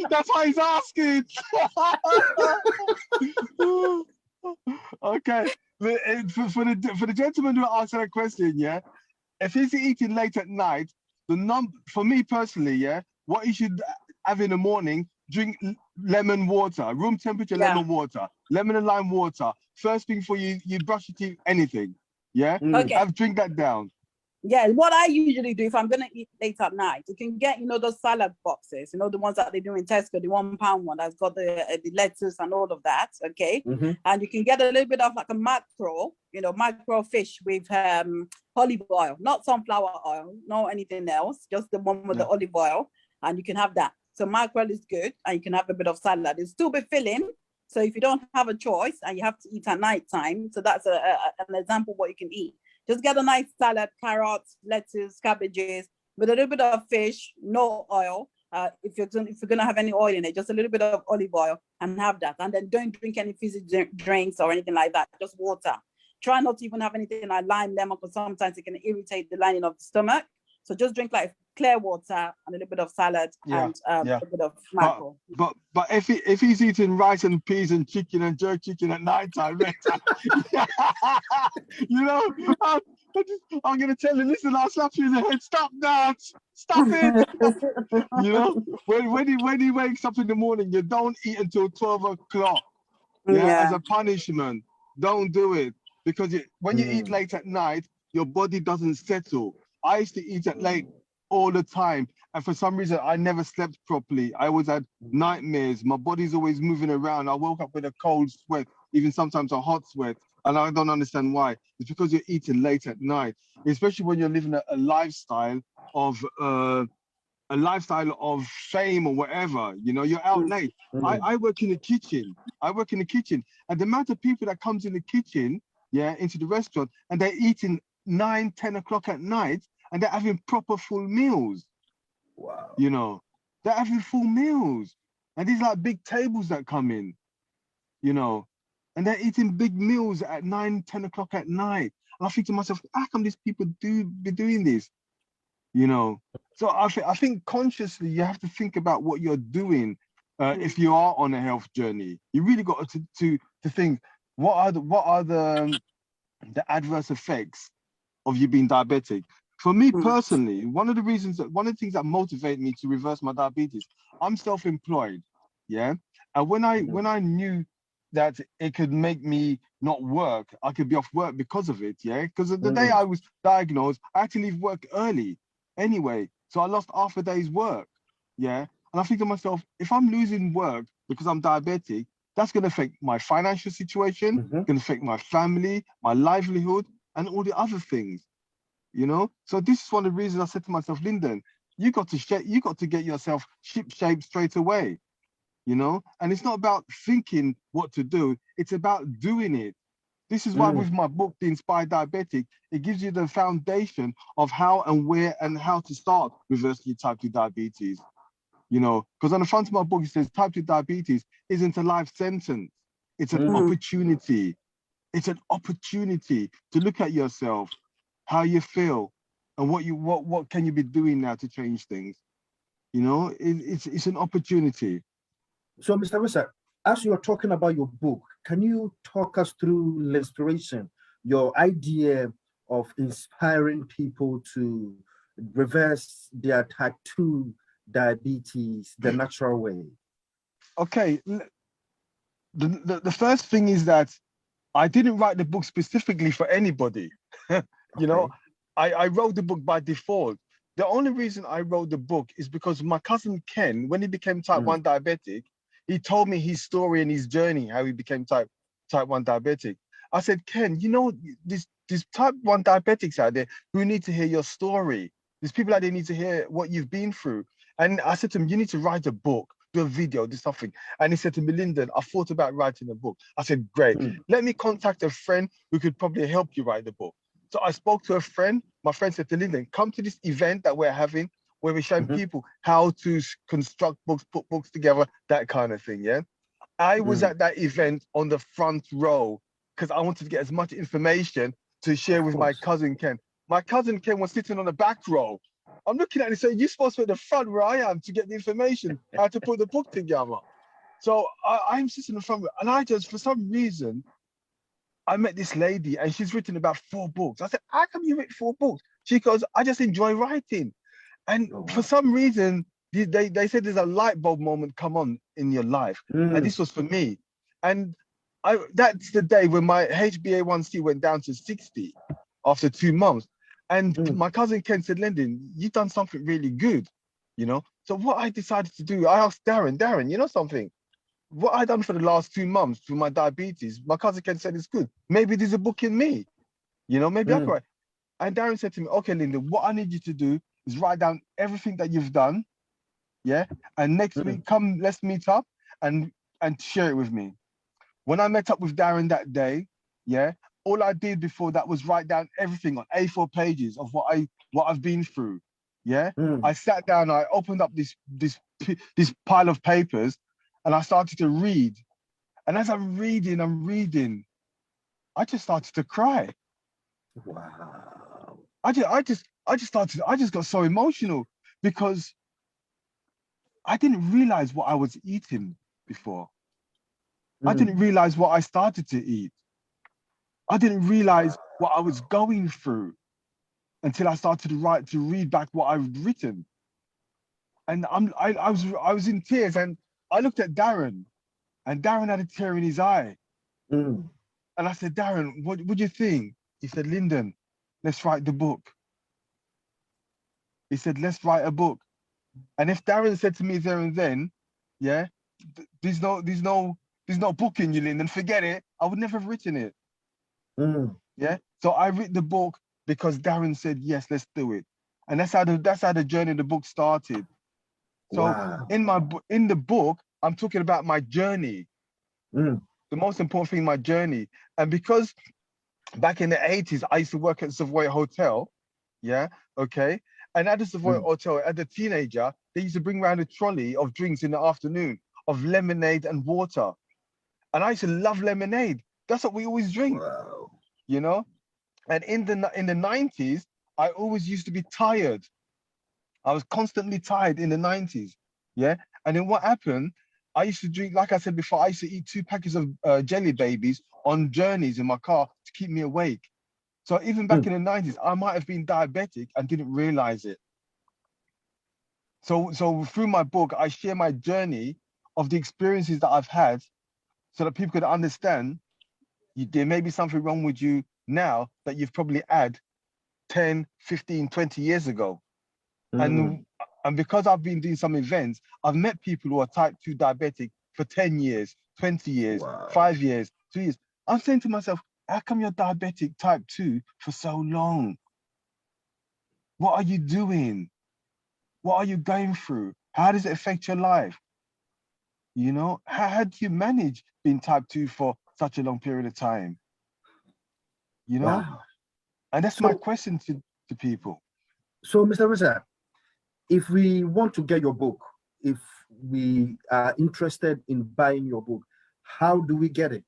that's why he's asking. Okay. For the gentleman who asked that question, if he's eating late at night, for me personally, what he should have in the morning, drink lemon water, room temperature lemon water, lemon and lime water. First thing for you brush your teeth, anything. Okay. Drink that down. Yeah, what I usually do if I'm gonna eat late at night, you can get those salad boxes, the ones that they do in Tesco, the £1 one that's got the lettuce and all of that. Okay, and you can get a little bit of like a macro fish with olive oil, not sunflower oil, no anything else, just the one with the olive oil, and you can have that. So mackerel is good, and you can have a bit of salad. It's still be filling. So if you don't have a choice and you have to eat at night time, so that's an example of what you can eat. Just get a nice salad, carrots, lettuce, cabbages, with a little bit of fish, no oil. If you're gonna have any oil in it, just a little bit of olive oil, and have that. And then don't drink any fizzy drinks or anything like that. Just water. Try not to even have anything like lime, lemon, because sometimes it can irritate the lining of the stomach. So just drink like clear water and a little bit of salad and a bit of mackerel. But if he's eating rice and peas and chicken and jerk chicken at night time, I'm gonna tell him, listen, I'll slap you in the head. Stop that! Stop it! When he wakes up in the morning, you don't eat until 12 o'clock. As a punishment. Don't do it, because when you eat late at night, your body doesn't settle. I used to eat at late all the time, and for some reason I never slept properly. I always had nightmares. My body's always moving around. I woke up with a cold sweat, even sometimes a hot sweat, and I don't understand why. It's because you're eating late at night, especially when you're living a lifestyle of fame or whatever. You're out late. I work in the kitchen. And the amount of people that comes in the kitchen, into the restaurant, and they're eating 9, 10 o'clock at night, and they're having proper full meals. Wow. They're having full meals. And these like big tables that come in, and they're eating big meals at 9, 10 o'clock at night. And I think to myself, how come these people be doing this? So I think consciously you have to think about what you're doing if you are on a health journey. You really got to think, what are the adverse effects of you being diabetic? For me personally, one of the things that motivate me to reverse my diabetes, I'm self-employed, and when I knew that it could make me not work, I could be off work because of it, because the day I was diagnosed, I had to leave work early anyway, so I lost half a day's work, and I think to myself, if I'm losing work because I'm diabetic, that's going to affect my financial situation, going to affect my family, my livelihood, and all the other things. you know? So this is one of the reasons I said to myself, Lyndon, you got to get yourself ship shape straight away, you know? And it's not about thinking what to do, it's about doing it. This is why with my book, The Inspired Diabetic, it gives you the foundation of how and where and how to start reversing your type 2 diabetes. You know, because on the front of my book, it says type 2 diabetes isn't a life sentence. It's an opportunity. It's an opportunity to look at yourself, how you feel, and what can you be doing now to change things. You know, it's an opportunity. So, Mr. Wissart, as you are talking about your book, can you talk us through the inspiration, your idea of inspiring people to reverse their type 2 diabetes the natural way? Okay, the first thing is that I didn't write the book specifically for anybody. You know, I wrote the book by default. The only reason I wrote the book is because my cousin Ken, when he became type 1 diabetic, he told me his story and his journey, how he became type 1 diabetic. I said, Ken, you know, these type 1 diabetics out there who need to hear your story. There's people out there who need to hear what you've been through. And I said to him, you need to write a book, do a video, do something. And he said to me, Lyndon, I thought about writing a book. I said, great. Let me contact a friend who could probably help you write the book. So I spoke to a friend. My friend said to Lyndon, come to this event that we're having where we're showing people how to construct books, put books together, that kind of thing, yeah? I was at that event on the front row because I wanted to get as much information to share with my cousin Ken. My cousin Ken was sitting on the back row. I'm looking at it and saying, you're supposed to be at the front where I am to get the information, how to put the book together. So I'm sitting in the front row, and I just, for some reason, I met this lady and she's written about 4 books. I said, how come you written 4 books? She goes, I just enjoy writing. And for some reason, they said there's a light bulb moment come on in your life. And this was for me. And that's the day when my HbA1c went down to 60 after 2 months. And my cousin Ken said, Lyndon, you've done something really good, you know? So what I decided to do, I asked Darren, you know something? What I done for the last 2 months with my diabetes, my cousin Ken said it's good. Maybe there's a book in me, you know, maybe I could write. And Darren said to me, okay, Lyndon, what I need you to do is write down everything that you've done, yeah? And next week, come, let's meet up and share it with me. When I met up with Darren that day, yeah, all I did before that was write down everything on A4 pages of what I've been through, yeah? I sat down, I opened up this pile of papers, and I started to read. And as I'm reading, I just started to cry. Wow. I just got so emotional because I didn't realize what I was eating before. I didn't realize what I started to eat. I didn't realize what I was going through until I started to read back what I've written. And I was in tears, and I looked at Darren, and Darren had a tear in his eye. And I said, Darren, what do you think? He said, Lyndon, let's write the book. He said, let's write a book. And if Darren said to me there and then, yeah, there's no book in you, Lyndon, forget it, I would never have written it. Yeah. So I wrote the book because Darren said, yes, let's do it. And that's how the journey of the book started. So in the book, I'm talking about my journey. The most important thing, my journey. And because back in the 80s, I used to work at Savoy Hotel. Yeah, okay. And at the Savoy Hotel, as a teenager, they used to bring around a trolley of drinks in the afternoon of lemonade and water. And I used to love lemonade. That's what we always drink, you know? And in the 90s, I always used to be tired. I was constantly tired in the 90s. Yeah. And then what happened? I used to drink, like I said before, I used to eat 2 packets of jelly babies on journeys in my car to keep me awake. So even back in the 90s, I might have been diabetic and didn't realize it. So through my book, I share my journey of the experiences that I've had so that people could understand there may be something wrong with you now that you've probably had 10, 15, 20 years ago. And because I've been doing some events, I've met people who are type 2 diabetic for 10 years, 20 years, 5 years, 2 years. I'm saying to myself, how come you're diabetic type 2 for so long? What are you doing? What are you going through? How does it affect your life? You know, how do you manage being type 2 for such a long period of time? You know, Wow. and that's my question to people. So, Mr. Wissart, if we want to get your book, if we are interested in buying your book, how do we get it?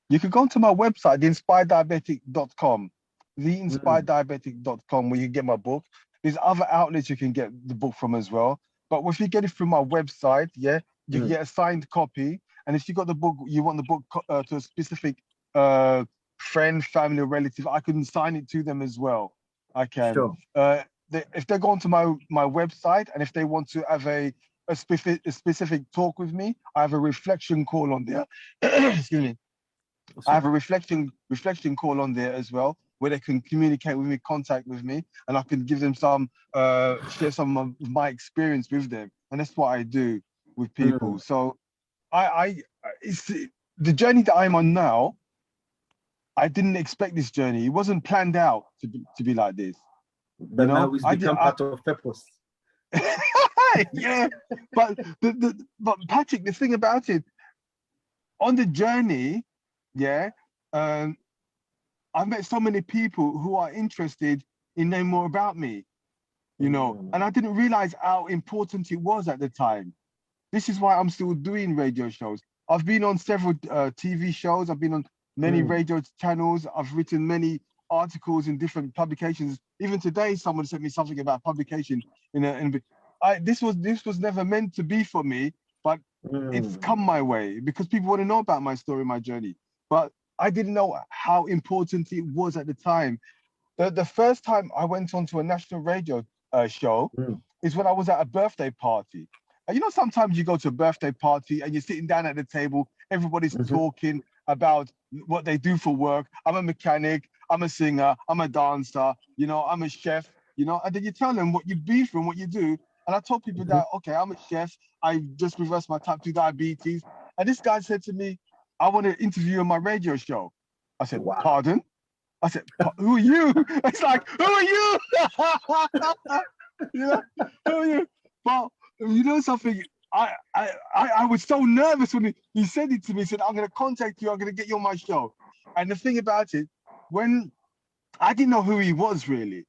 You can go to my website, theinspireddiabetic.com, theinspireddiabetic.com, where you get my book. There's other outlets you can get the book from as well. But if you get it through my website, yeah, you can get a signed copy. And if you got the book, you want the book to a specific friend, family, or relative, I can sign it to them as well. I can. Sure. If they go onto my website and if they want to have a specific talk with me, I have a reflection call on there. Excuse me. I have a reflection call on there as well, where they can communicate with me, contact with me, and I can give them some, share some of my experience with them. And that's what I do with people. So it's the journey that I'm on now. I didn't expect this journey. It wasn't planned out to be like this. But you know, now it's become part of purpose. Yeah, but but Patrick, the thing about it, on the journey, yeah, I've met so many people who are interested in knowing more about me, you know, and I didn't realize how important it was at the time. This is why I'm still doing radio shows. I've been on several TV shows. I've been on many radio channels. I've written many articles in different publications. Even today, someone sent me something about publication this was never meant to be for me, but it's come my way because people want to know about my story, my journey. But I didn't know how important it was at the time. The first time I went onto a national radio show is when I was at a birthday party. And you know, sometimes you go to a birthday party and you're sitting down at the table, everybody's talking about what they do for work. I'm a mechanic, I'm a singer, I'm a dancer, you know, I'm a chef, you know, and then you tell them what you've been through and what you do. And I told people that, okay, I'm a chef, I just reversed my type 2 diabetes. And this guy said to me, I want to interview you on my radio show. I said, pardon? I said, who are you? It's like, who are you? You know, who are you? But you know something, I was so nervous when he said it to me. He said, I'm going to contact you, I'm going to get you on my show. And the thing about it, when I didn't know who he was really,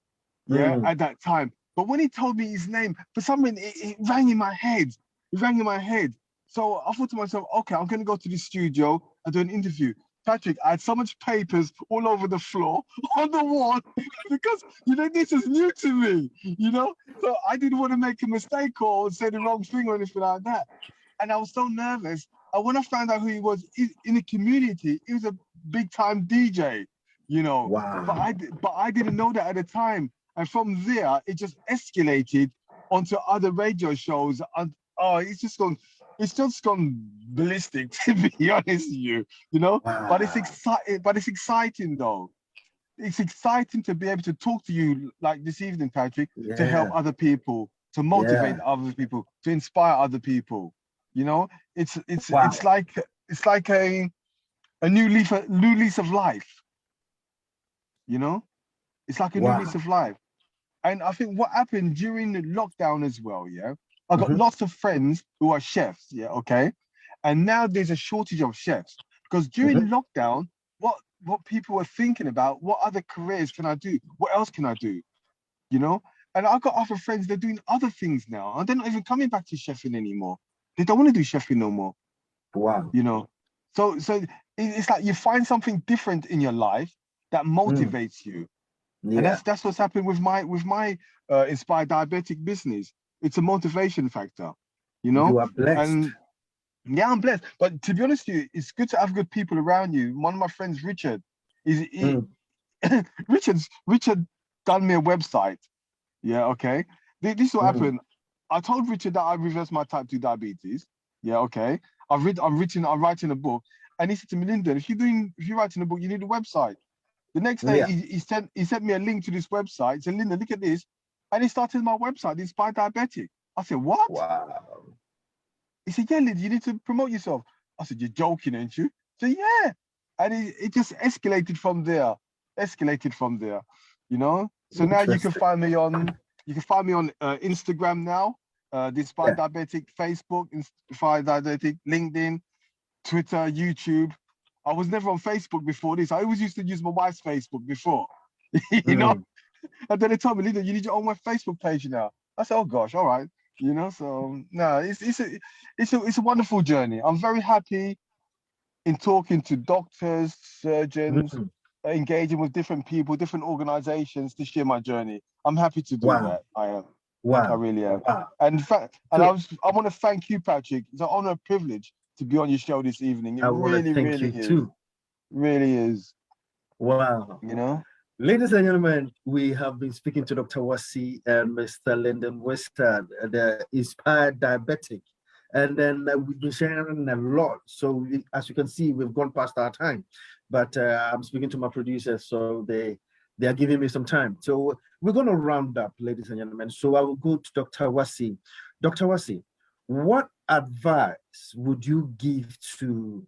at that time. But when he told me his name, for some reason, it rang in my head. It rang in my head. So I thought to myself, okay, I'm going to go to the studio and do an interview. Patrick, I had so much papers all over the floor, on the wall, because, you know, this is new to me, you know? So I didn't want to make a mistake or say the wrong thing or anything like that. And I was so nervous. And when I found out who he was in the community, he was a big time DJ, you know? But I didn't know that at the time. And from there, it just escalated onto other radio shows. And it's just gone ballistic, to be honest with you, you know? But it's exciting though. It's exciting to be able to talk to you like this evening, Patrick, to help other people, to motivate other people, to inspire other people. You know, it's like a new lease of life. You know, it's like a new lease of life. And I think what happened during the lockdown as well, I got lots of friends who are chefs, okay? And now there's a shortage of chefs because during lockdown, what people were thinking about, what other careers can I do? What else can I do? You know? And I've got other friends, they're doing other things now. And they're not even coming back to chefing anymore. They don't want to do chefing no more. Wow. You know? So it's like you find something different in your life that motivates you. And that's what's happened with my Inspired Diabetic business. It's a motivation factor, you know. You are blessed. And yeah, I'm blessed. But to be honest with you, it's good to have good people around you. One of my friends, Richard, Richard done me a website. Yeah, okay. This is what happened. I told Richard that I reversed my type 2 diabetes. Yeah, okay. I'm writing a book, and he said to me, Lyndon, if you're writing a book, you need a website. The next day, he sent me a link to this website. He said, Lyndon, look at this. And he started my website, The Inspired Diabetic. I said, what? Wow. He said, yeah, Lyndon, you need to promote yourself. I said, you're joking, ain't you? He said, yeah. And it just escalated from there. You know? So now you can find me on Instagram now, Inspired Diabetic, Facebook, Inspired Diabetic, LinkedIn, Twitter, YouTube. I was never on Facebook before this. I always used to use my wife's Facebook before, you know. And then they told me, Lyndon, you need your own Facebook page now. I said, oh gosh, all right, you know. So no, it's a wonderful journey. I'm very happy in talking to doctors, surgeons, engaging with different people, different organizations to share my journey. I'm happy to do that. I am. I really am. And in fact, I want to thank you, Patrick. It's an honor and privilege to be on your show this evening. It really is. Too. Really is. Wow. You know? Ladies and gentlemen, we have been speaking to Dr. Wasi and Mr. Lyndon Wissart, the Inspired Diabetic. And then we've been sharing a lot. So as you can see, we've gone past our time. But I'm speaking to my producers, so they are giving me some time. So we're going to round up, ladies and gentlemen. So I will go to Dr. Wasi. Dr. Wasi, what advice would you give to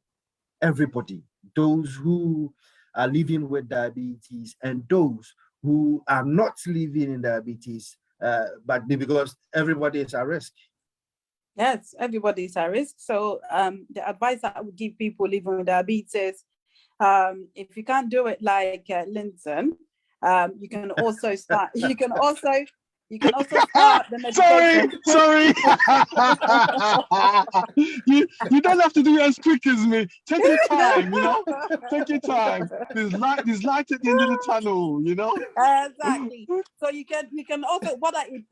everybody, those who are living with diabetes and those who are not living in diabetes, but because everybody is at risk? Yes, everybody is at risk. So the advice I would give people living with diabetes, if you can't do it like Lyndon, you can also start. You can also start the medication. Sorry. you don't have to do it as quick as me. Take your time, you know. Take your time. There's light at the end of the tunnel, you know. Exactly. So you can also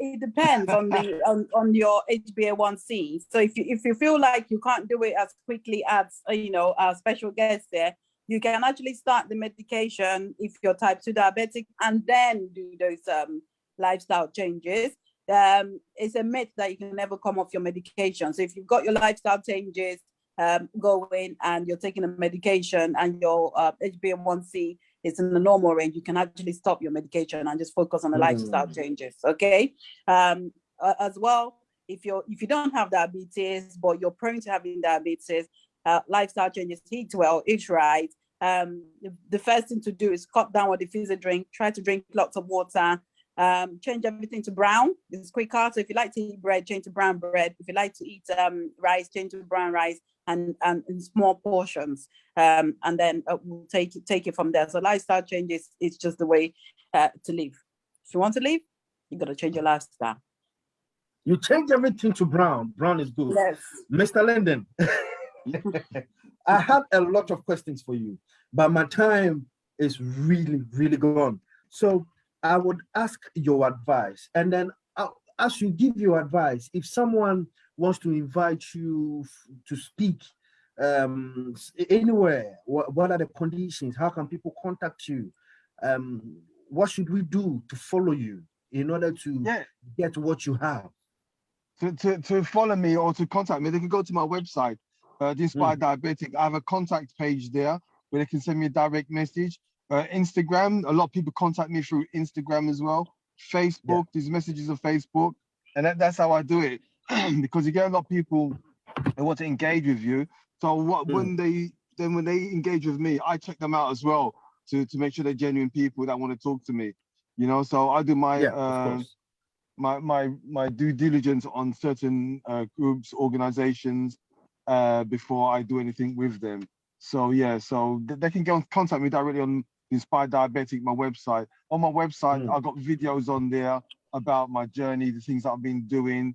it depends on the on your HbA1c. So if you feel like you can't do it as quickly as our special guest there, you can actually start the medication if you're type 2 diabetic and then do those lifestyle changes. It's a myth that you can never come off your medication. So if you've got your lifestyle changes going and you're taking a medication and your HbA1c is in the normal range, you can actually stop your medication and just focus on the lifestyle changes. Okay. As well, if you don't have diabetes but you're prone to having diabetes, lifestyle changes, eat well, eat right. The first thing to do is cut down what the fizzy drink. Try to drink lots of water. Change everything to brown. It's quicker. So if you like to eat bread, change to brown bread. If you like to eat rice, change to brown rice, and in small portions. And then we'll take it from there. So lifestyle changes is just the way to live. If you want to live, you got to change your lifestyle. You change everything to brown. Brown is good. Yes. Mr. Lyndon, I have a lot of questions for you, but my time is really, really gone. So I would ask your advice, and then as you give your advice, if someone wants to invite you to speak anywhere, what are the conditions? How can people contact you? What should we do to follow you in order to get what you have? To follow me or to contact me, they can go to my website, The Inspired Diabetic. I have a contact page there where they can send me a direct message. Instagram, a lot of people contact me through Instagram as well. Facebook, these messages on Facebook, and that's how I do it. Because you get a lot of people that want to engage with you. So when they engage with me, I check them out as well to make sure they're genuine people that want to talk to me. You know, so I do my my due diligence on certain groups, organizations before I do anything with them. So so they can contact me directly on Inspired Diabetic, my website. On my website, I've got videos on there about my journey, the things that I've been doing,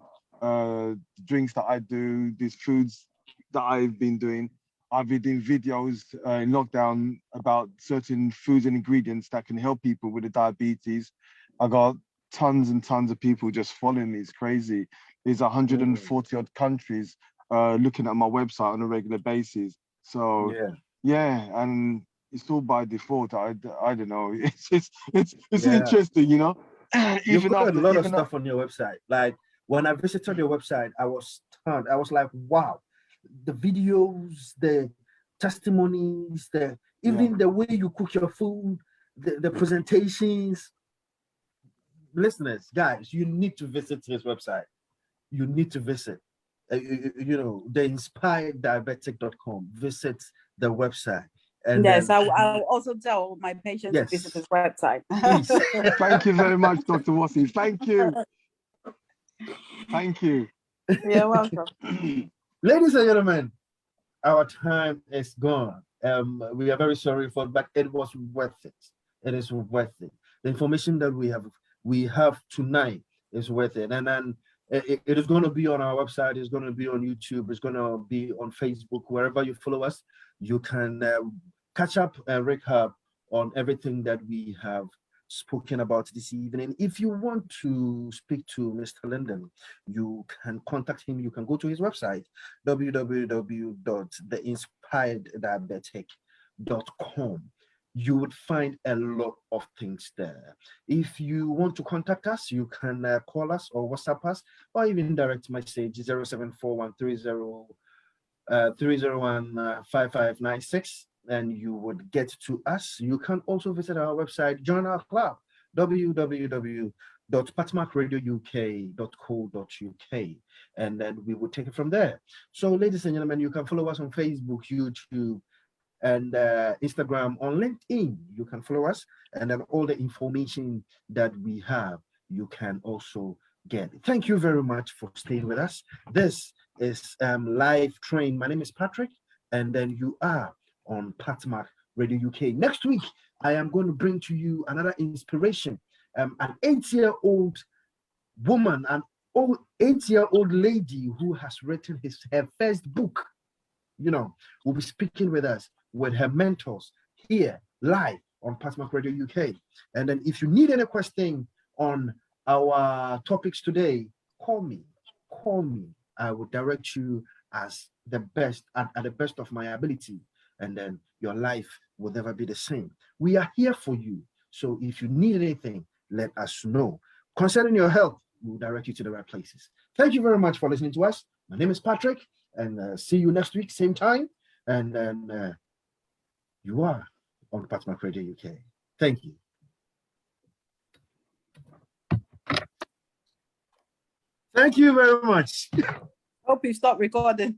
drinks that I do, these foods that I've been doing. I've been doing videos in lockdown about certain foods and ingredients that can help people with the diabetes. I got tons and tons of people just following me. It's crazy. There's 140 odd countries looking at my website on a regular basis. So and it's all by default. I don't know. It's interesting, you know. You've got a lot of stuff on your website. Like when I visited your website, I was stunned. I was like, wow, the videos, the testimonies, even the way you cook your food, the presentations. Listeners, guys, you need to visit his website. You need to visit. The inspireddiabetic.com. Visit the website And yes, then, I'll also tell my patients to visit his website. please. Thank you very much, Dr. Wasi. Thank you. Thank you. You're welcome. Ladies and gentlemen, our time is gone. We are very sorry for, but it was worth it. It is worth it. The information that we have tonight is worth it. And then it is going to be on our website. It's going to be on YouTube. It's going to be on Facebook. Wherever you follow us, you can catch up and recap on everything that we have spoken about this evening. If you want to speak to Mr. Lyndon, you can contact him. You can go to his website, www.theinspireddiabetic.com. You would find a lot of things there. If you want to contact us, you can call us or WhatsApp us, or even direct message 0741303015596, and you would get to us. You can also visit our website, join our club, www.PatMacRadioUK.co.uk, and then we will take it from there. So, ladies and gentlemen, you can follow us on Facebook, YouTube, and Instagram. On LinkedIn, you can follow us, and then all the information that we have, you can also get. Thank you very much for staying with us. This is Live Train. My name is Patrick, and then you are on PatMac Radio UK. Next week, I am going to bring to you another inspiration. An 8-year-old woman, an 8-year-old lady who has written her first book, will be speaking with us, with her mentors, here live on PatMac Radio UK. And then if you need any question on our topics today, call me. I will direct you as the best, at the best of my ability. And then your life will never be the same. We are here for you. So if you need anything, let us know. Concerning your health, we'll direct you to the right places. Thank you very much for listening to us. My name is Patrick, and see you next week, same time. And then you are on PatMac Radio UK. Thank you. Thank you very much. Hope you stop recording.